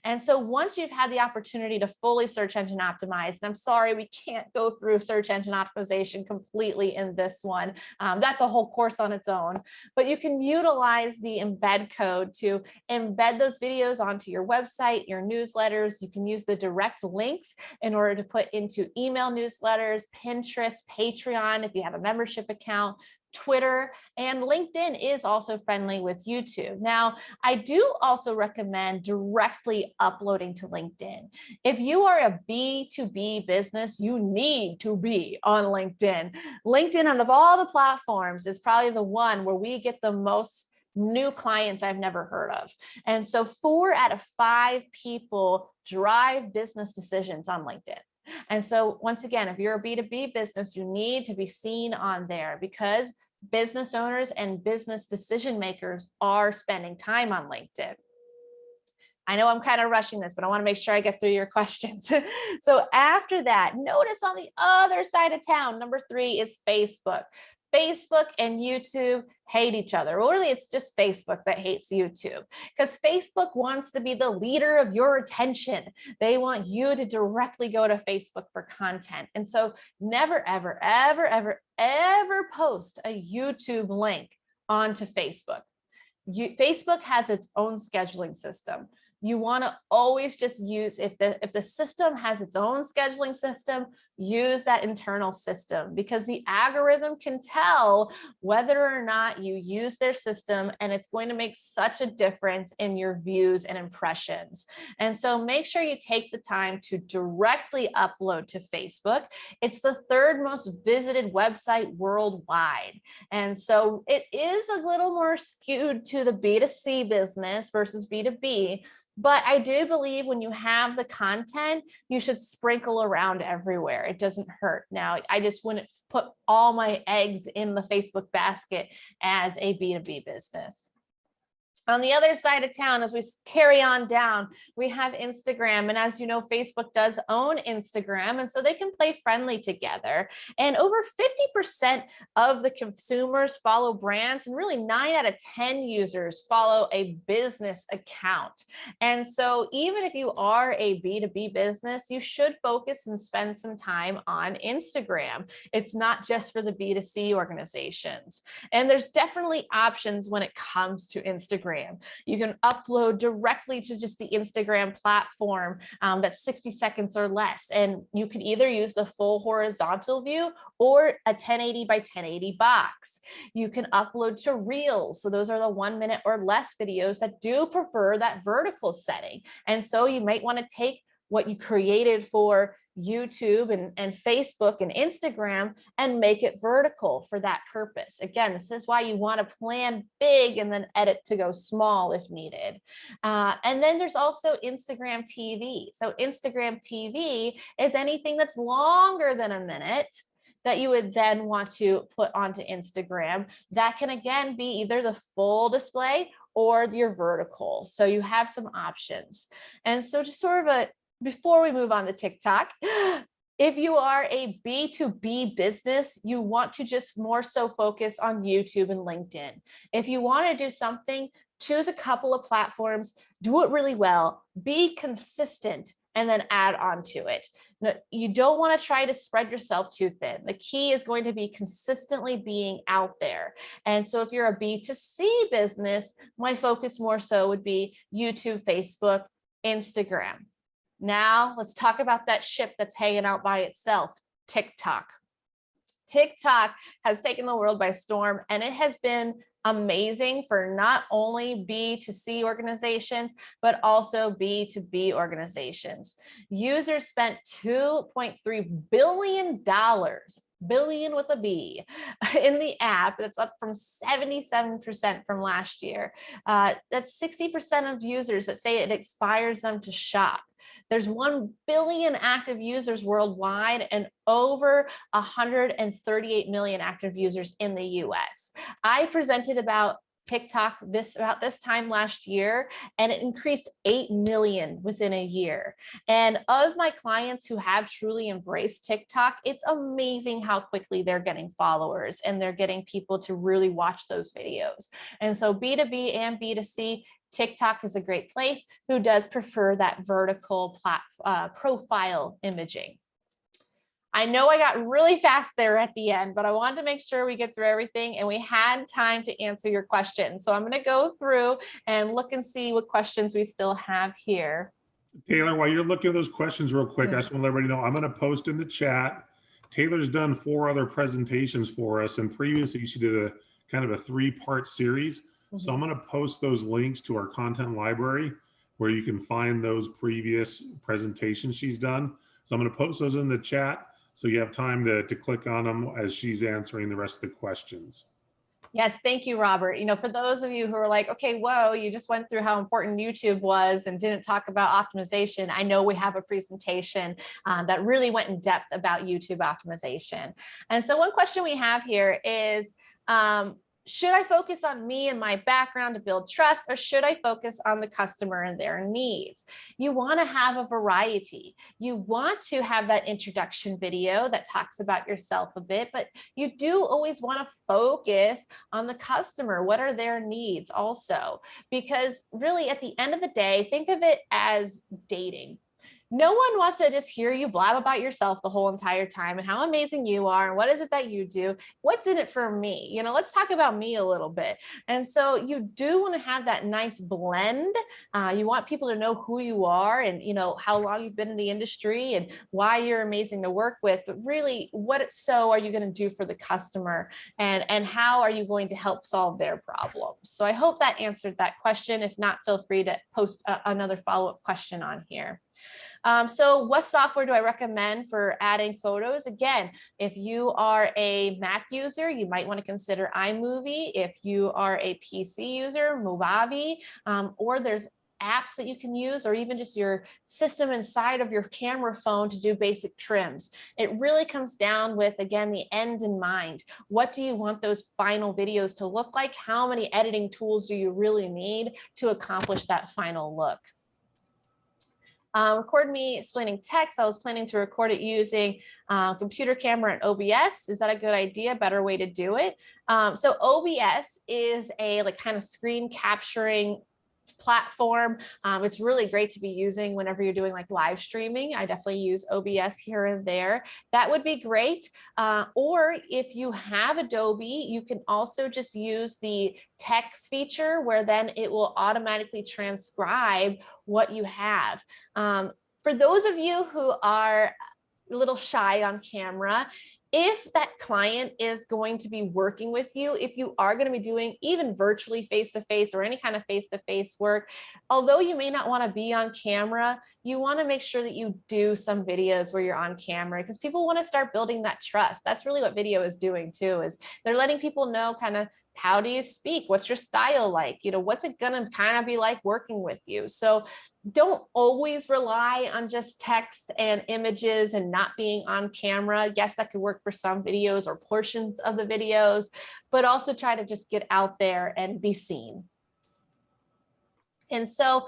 And so once you've had the opportunity to fully search engine optimize, and I'm sorry, we can't go through search engine optimization completely in this one. That's a whole course on its own, but you can utilize the embed code to embed those videos onto your website, your newsletters. You can use the direct links in order to put into email newsletters, Pinterest, Patreon, if you have a membership account, Twitter, and LinkedIn is also friendly with YouTube. Now, I do also recommend directly uploading to LinkedIn. If you are a B2B business, you need to be on LinkedIn. LinkedIn, out of all the platforms, is probably the one where we get the most new clients I've never heard of. And so 4 out of 5 people drive business decisions on LinkedIn. And so once again, if you're a B2B business, you need to be seen on there because business owners and business decision makers are spending time on LinkedIn. I know I'm kind of rushing this, but I want to make sure I get through your questions. So after that, notice on the other side of town, #3 is Facebook. Facebook and YouTube hate each other. Well, really, it's just Facebook that hates YouTube because Facebook wants to be the leader of your attention. They want you to directly go to Facebook for content. And so never, ever, ever, ever, ever post a YouTube link onto Facebook. Facebook has its own scheduling system. You want to always just use, if the system has its own scheduling system, use that internal system because the algorithm can tell whether or not you use their system, and it's going to make such a difference in your views and impressions. And so make sure you take the time to directly upload to Facebook. It's the 3rd most visited website worldwide. And so it is a little more skewed to the B2C business versus B2B. But I do believe when you have the content, you should sprinkle around everywhere. It doesn't hurt. Now, I just wouldn't put all my eggs in the Facebook basket as a B2B business. On the other side of town, as we carry on down, we have Instagram. And as you know, Facebook does own Instagram, and so they can play friendly together. And over 50% of the consumers follow brands, and really 9 out of 10 users follow a business account. And so even if you are a B2B business, you should focus and spend some time on Instagram. It's not just for the B2C organizations. And there's definitely options when it comes to Instagram. You can upload directly to just the Instagram platform that's 60 seconds or less. And you can either use the full horizontal view or a 1080 by 1080 box. You can upload to Reels. So those are the 1 minute or less videos that do prefer that vertical setting. And so you might want to take what you created for YouTube and Facebook and Instagram and make it vertical for that purpose. Again, this is why you want to plan big and then edit to go small if needed. And then there's also Instagram TV. So Instagram TV is anything that's longer than a minute that you would then want to put onto Instagram. That can again be either the full display or your vertical. So you have some options. And so just sort of before we move on to TikTok, if you are a B2B business, you want to just more so focus on YouTube and LinkedIn. If you want to do something, choose a couple of platforms, do it really well, be consistent, and then add on to it. Now, you don't want to try to spread yourself too thin. The key is going to be consistently being out there. And so if you're a B2C business, my focus more so would be YouTube, Facebook, Instagram. Now let's talk about that ship that's hanging out by itself, TikTok. TikTok has taken the world by storm, and it has been amazing for not only B2C organizations, but also B2B organizations. Users spent $2.3 billion, billion with a B, in the app. That's up from 77% from last year. That's 60% of users that say it inspires them to shop. There's 1 billion active users worldwide and over 138 million active users in the US. I presented about TikTok about this time last year, and it increased 8 million within a year. And of my clients who have truly embraced TikTok, it's amazing how quickly they're getting followers and they're getting people to really watch those videos. And so B2B and B2C, TikTok is a great place. Who does prefer that vertical profile imaging? I know I got really fast there at the end, but I wanted to make sure we get through everything and we had time to answer your questions. So I'm going to go through and look and see what questions we still have here. Taylor, while you're looking at those questions real quick, I just want to let everybody know I'm going to post in the chat. Taylor's done 4 other presentations for us, and previously she did a kind of a 3-part series. So I'm going to post those links to our content library where you can find those previous presentations she's done. So I'm going to post those in the chat so you have time to click on them as she's answering the rest of the questions. Yes, thank you, Robert. You know, for those of you who are like, okay, whoa, you just went through how important YouTube was and didn't talk about optimization. I know we have a presentation that really went in depth about YouTube optimization. And so one question we have here is, should I focus on me and my background to build trust, or should I focus on the customer and their needs? You want to have a variety. You want to have that introduction video that talks about yourself a bit, but you do always want to focus on the customer. What are their needs also? Because really at the end of the day, think of it as dating. No one wants to just hear you blab about yourself the whole entire time and how amazing you are and what is it that you do. What's in it for me? You know, let's talk about me a little bit. And so you do want to have that nice blend. You want people to know who you are and, you know, how long you've been in the industry and why you're amazing to work with. But really, what so are you going to do for the customer, and how are you going to help solve their problems? So I hope that answered that question. If not, feel free to post another follow-up question on here. So what software do I recommend for adding photos? Again, if you are a Mac user, you might want to consider iMovie. If you are a PC user, Movavi, or there's apps that you can use, or even just your system inside of your camera phone to do basic trims. It really comes down with, again, the end in mind. What do you want those final videos to look like? How many editing tools do you really need to accomplish that final look? Record me explaining text. I was planning to record it using computer camera and OBS. Is that a good idea? Better way to do it? So OBS is a kind of screen capturing platform. It's really great to be using whenever you're doing live streaming. I definitely use OBS here and there. That would be great. Or if you have Adobe, you can also just use the text feature where then it will automatically transcribe what you have. For those of you who are little shy on camera. If that client is going to be working with you, if you are going to be doing even virtually face-to-face or any kind of face-to-face work, although you may not want to be on camera, you want to make sure that you do some videos where you're on camera, because people want to start building that trust. That's really what video is doing too, is they're letting people know kind of, how do you speak? What's your style like? You know, what's it going to kind of be like working with you? So don't always rely on just text and images and not being on camera. Yes, that could work for some videos or portions of the videos, but also try to just get out there and be seen. And so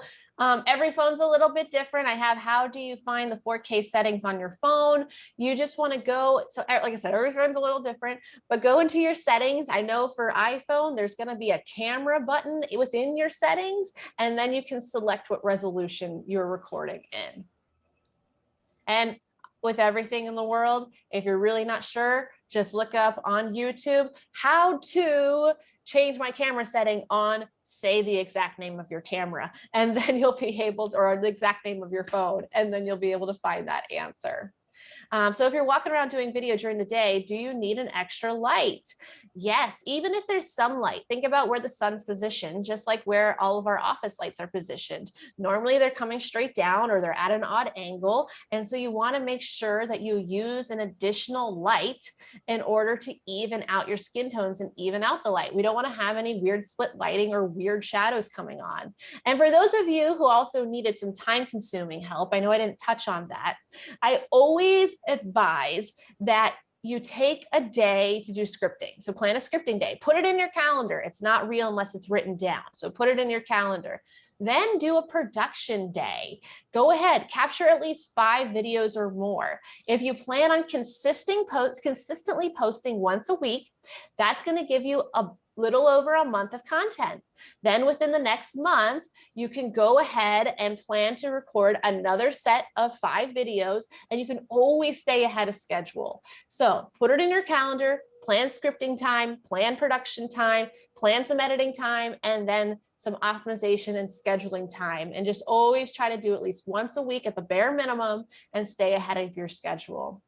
every phone's a little bit different. I have, how do you find the 4K settings on your phone? You just want to go, so like I said, every phone's a little different, but go into your settings. I know for iPhone, there's going to be a camera button within your settings, and then you can select what resolution you're recording in. And with everything in the world, if you're really not sure, just look up on YouTube how to change my camera setting on, say the exact name of your camera, and then you'll be able to, or the exact name of your phone, and then you'll be able to find that answer. So if you're walking around doing video during the day, do you need an extra light? Yes, even if there's some light, think about where the sun's positioned, just like where all of our office lights are positioned. Normally they're coming straight down or they're at an odd angle. And so you want to make sure that you use an additional light in order to even out your skin tones and even out the light. We don't want to have any weird split lighting or weird shadows coming on. And for those of you who also needed some time-consuming help, I know I didn't touch on that. I always advise that you take a day to do scripting. So plan a scripting day, put it in your calendar. It's not real unless it's written down. So put it in your calendar. Then do a production day. Go ahead, capture at least 5 videos or more. If you plan on consistently posting once a week, that's going to give you a little over a month of content. Then within the next month, you can go ahead and plan to record another set of 5 videos, and you can always stay ahead of schedule. So put it in your calendar, plan scripting time, plan production time, plan some editing time, and then some optimization and scheduling time. And just always try to do at least once a week at the bare minimum and stay ahead of your schedule.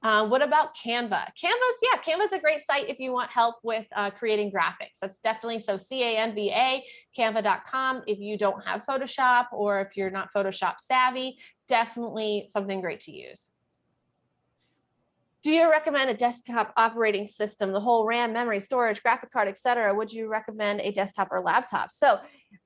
What about Canva? Canva's a great site if you want help with creating graphics. That's definitely, so Canva, canva.com. If you don't have Photoshop or if you're not Photoshop savvy, definitely something great to use. Do you recommend a desktop operating system, the whole RAM, memory, storage, graphic card, etc.? Would you recommend a desktop or laptop? So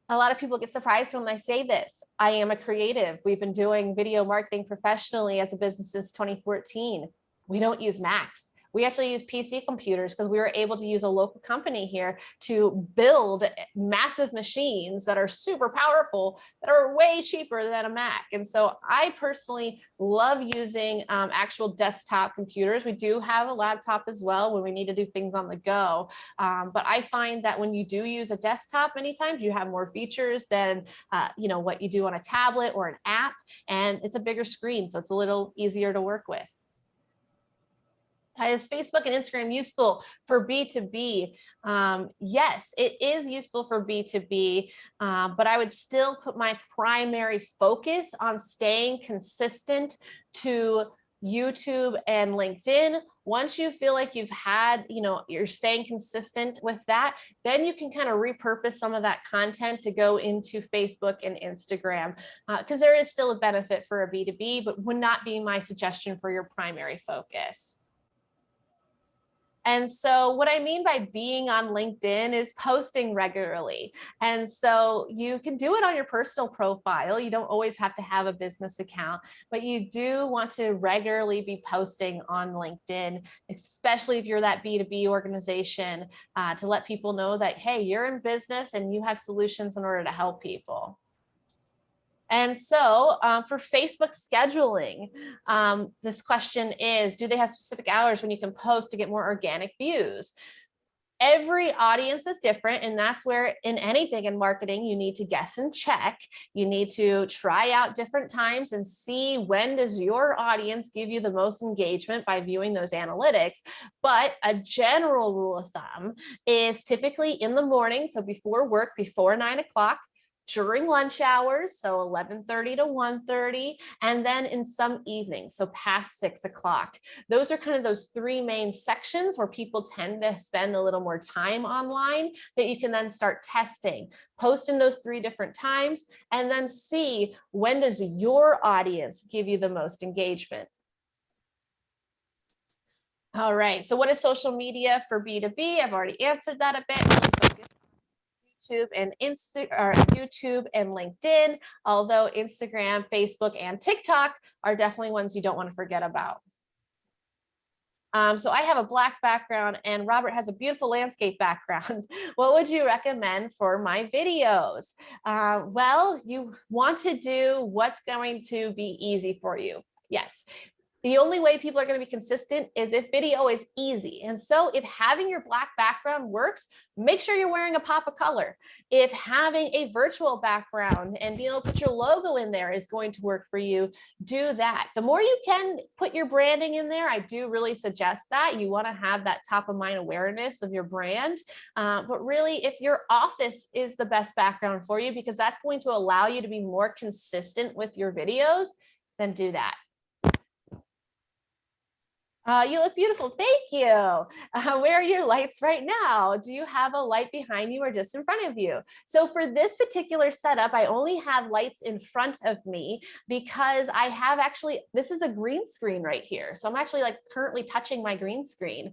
a lot of people get surprised when I say this. I am a creative. We've been doing video marketing professionally as a business since 2014. We don't use Macs. We actually use PC computers because we were able to use a local company here to build massive machines that are super powerful, that are way cheaper than a Mac. And so I personally love using actual desktop computers. We do have a laptop as well when we need to do things on the go. But I find that when you do use a desktop, many times you have more features than what you do on a tablet or an app, and it's a bigger screen, so it's a little easier to work with. Is Facebook and Instagram useful for B2B? Yes, it is useful for B2B, but I would still put my primary focus on staying consistent to YouTube and LinkedIn. Once you feel like you've had, you're staying consistent with that, then you can kind of repurpose some of that content to go into Facebook and Instagram, because there is still a benefit for a B2B, but would not be my suggestion for your primary focus. And so what I mean by being on LinkedIn is posting regularly. And so you can do it on your personal profile. You don't always have to have a business account, but you do want to regularly be posting on LinkedIn, especially if you're that B2B organization, to let people know that, hey, you're in business and you have solutions in order to help people. And so for Facebook scheduling, this question is, do they have specific hours when you can post to get more organic views? Every audience is different, and that's where in anything in marketing, you need to guess and check. You need to try out different times and see when does your audience give you the most engagement by viewing those analytics. But a general rule of thumb is typically in the morning, so before work, before 9 o'clock, during lunch hours, so 11:30 to 1:30, and then in some evenings, so past 6 o'clock. Those are kind of those three main sections where people tend to spend a little more time online that you can then start testing. Post in those three different times, and then see when does your audience give you the most engagement. All right, so what is social media for B2B? I've already answered that a bit. Really focus YouTube and YouTube and LinkedIn, although Instagram, Facebook, and TikTok are definitely ones you don't want to forget about. So I have a black background and Robert has a beautiful landscape background. What would you recommend for my videos? Well, you want to do what's going to be easy for you. Yes. The only way people are going to be consistent is if video is easy. And so if having your black background works, make sure you're wearing a pop of color. If having a virtual background and being able to put your logo in there is going to work for you, do that. The more you can put your branding in there, I do really suggest that. You want to have that top of mind awareness of your brand. But really, if your office is the best background for you, because that's going to allow you to be more consistent with your videos, then do that. You look beautiful. Thank you. Where are your lights right now? Do you have a light behind you or just in front of you? So for this particular setup, I only have lights in front of me because I have actually, this is a green screen right here. So I'm actually like currently touching my green screen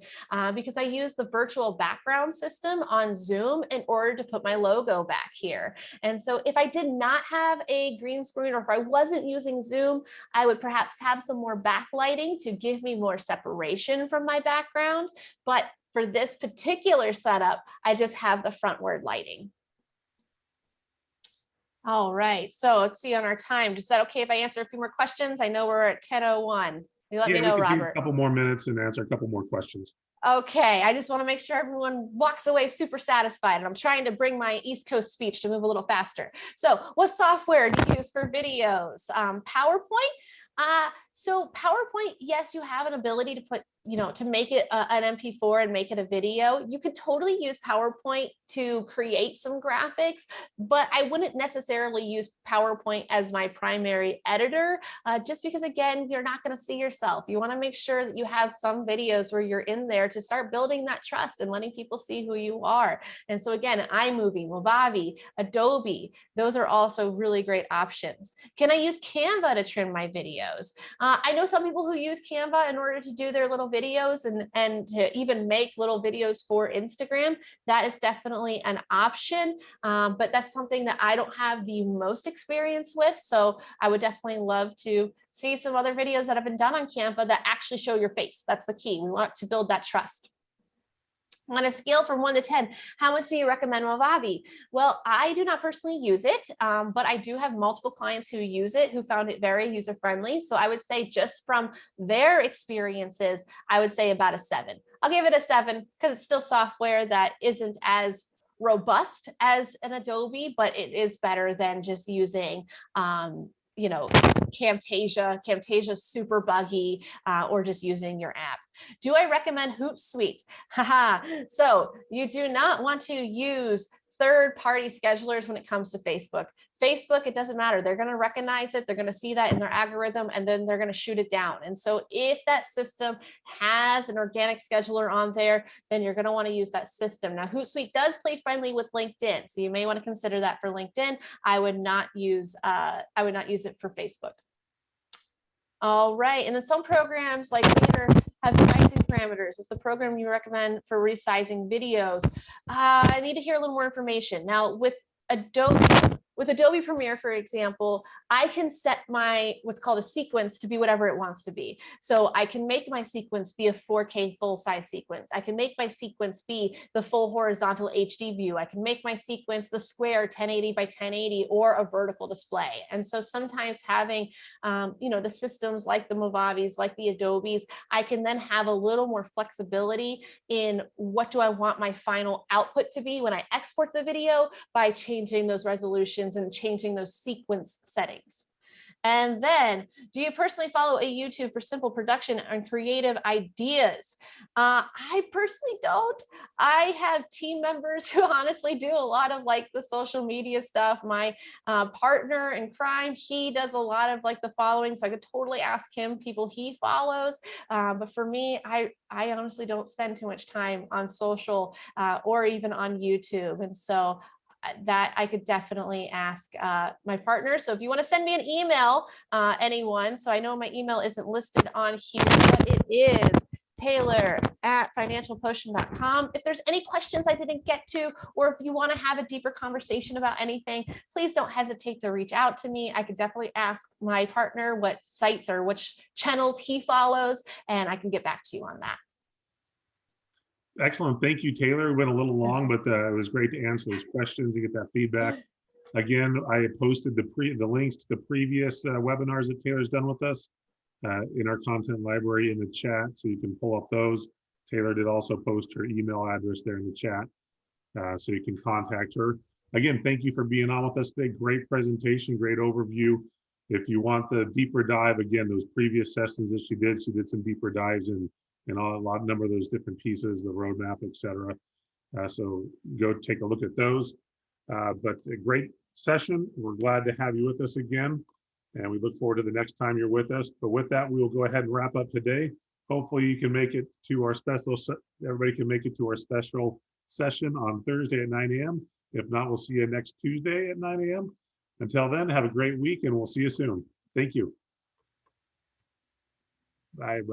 because I use the virtual background system on Zoom in order to put my logo back here. And so if I did not have a green screen or if I wasn't using Zoom, I would perhaps have some more backlighting to give me more separation from my background. But for this particular setup, I just have the frontward lighting. All right, so let's see on our time. Is that okay if I answer a few more questions? I know we're at 10:01. You let me know, we can do Robert. a couple more minutes and answer a couple more questions. Okay, I just want to make sure everyone walks away super satisfied. And I'm trying to bring my East Coast speech to move a little faster. So what software do you use for videos? PowerPoint? So PowerPoint, yes, you have an ability to put, to make it an MP4 and make it a video. You could totally use PowerPoint to create some graphics, but I wouldn't necessarily use PowerPoint as my primary editor, just because, again, you're not going to see yourself. You want to make sure that you have some videos where you're in there to start building that trust and letting people see who you are. And so again, iMovie, Movavi, Adobe, those are also really great options. Can I use Canva to trim my videos? I know some people who use Canva in order to do their little videos and to even make little videos for Instagram. That is definitely an option, but that's something that I don't have the most experience with. So I would definitely love to see some other videos that have been done on Canva that actually show your face. That's the key. We want to build that trust. On a scale from 1 to 10, how much do you recommend Movavi? Well, I do not personally use it, but I do have multiple clients who use it, who found it very user-friendly. So I would say just from their experiences, I would say about a 7. I'll give it a 7 because it's still software that isn't as robust as an Adobe, but it is better than just using Camtasia. Camtasia's super buggy, or just using your app. Do I recommend Hootsuite? Haha. So you do not want to use third-party schedulers when it comes to Facebook. Facebook, it doesn't matter. They're going to recognize it. They're going to see that in their algorithm, and then they're going to shoot it down. And so if that system has an organic scheduler on there, then you're going to want to use that system. Now, Hootsuite does play friendly with LinkedIn, so you may want to consider that for LinkedIn. I would not use it for Facebook. All right, and then some programs like Planner have sizing parameters. It's the program you recommend for resizing videos. I need to hear a little more information. Now with Adobe Premiere, for example, I can set my what's called a sequence to be whatever it wants to be. So I can make my sequence be a 4K full size sequence. I can make my sequence be the full horizontal HD view. I can make my sequence the square 1080 by 1080 or a vertical display. And so sometimes having, the systems like the Movavis, like the Adobes, I can then have a little more flexibility in what do I want my final output to be when I export the video by changing those resolutions and changing those sequence settings. And then, do you personally follow a YouTube for simple production and creative ideas? I personally don't. I have team members who honestly do a lot of like the social media stuff. My partner in crime, he does a lot of like the following, so I could totally ask him people he follows. But for me, I honestly don't spend too much time on social or even on YouTube, and so that I could definitely ask my partner. So if you want to send me an email, anyone, so I know my email isn't listed on here, but it is taylor@financialpotion.com. If there's any questions I didn't get to, or if you want to have a deeper conversation about anything, please don't hesitate to reach out to me. I could definitely ask my partner what sites or which channels he follows, and I can get back to you on that. Excellent. Thank you, Taylor. We went a little long, but it was great to answer those questions and get that feedback. Again, I posted the links to the previous webinars that Taylor's done with us in our content library in the chat, so you can pull up those. Taylor did also post her email address there in the chat, so you can contact her. Again, thank you for being on with us today. Great presentation, great overview. If you want the deeper dive, again, those previous sessions that she did some deeper dives in a number of those different pieces, the roadmap, etc. So go take a look at those. But a great session. We're glad to have you with us again, and we look forward to the next time you're with us. But with that, we will go ahead and wrap up today. Hopefully you can make it to our special, everybody can make it to our special session on Thursday at 9 a.m. If not, we'll see you next Tuesday at 9 a.m. Until then, have a great week, and we'll see you soon. Thank you. Bye, everybody.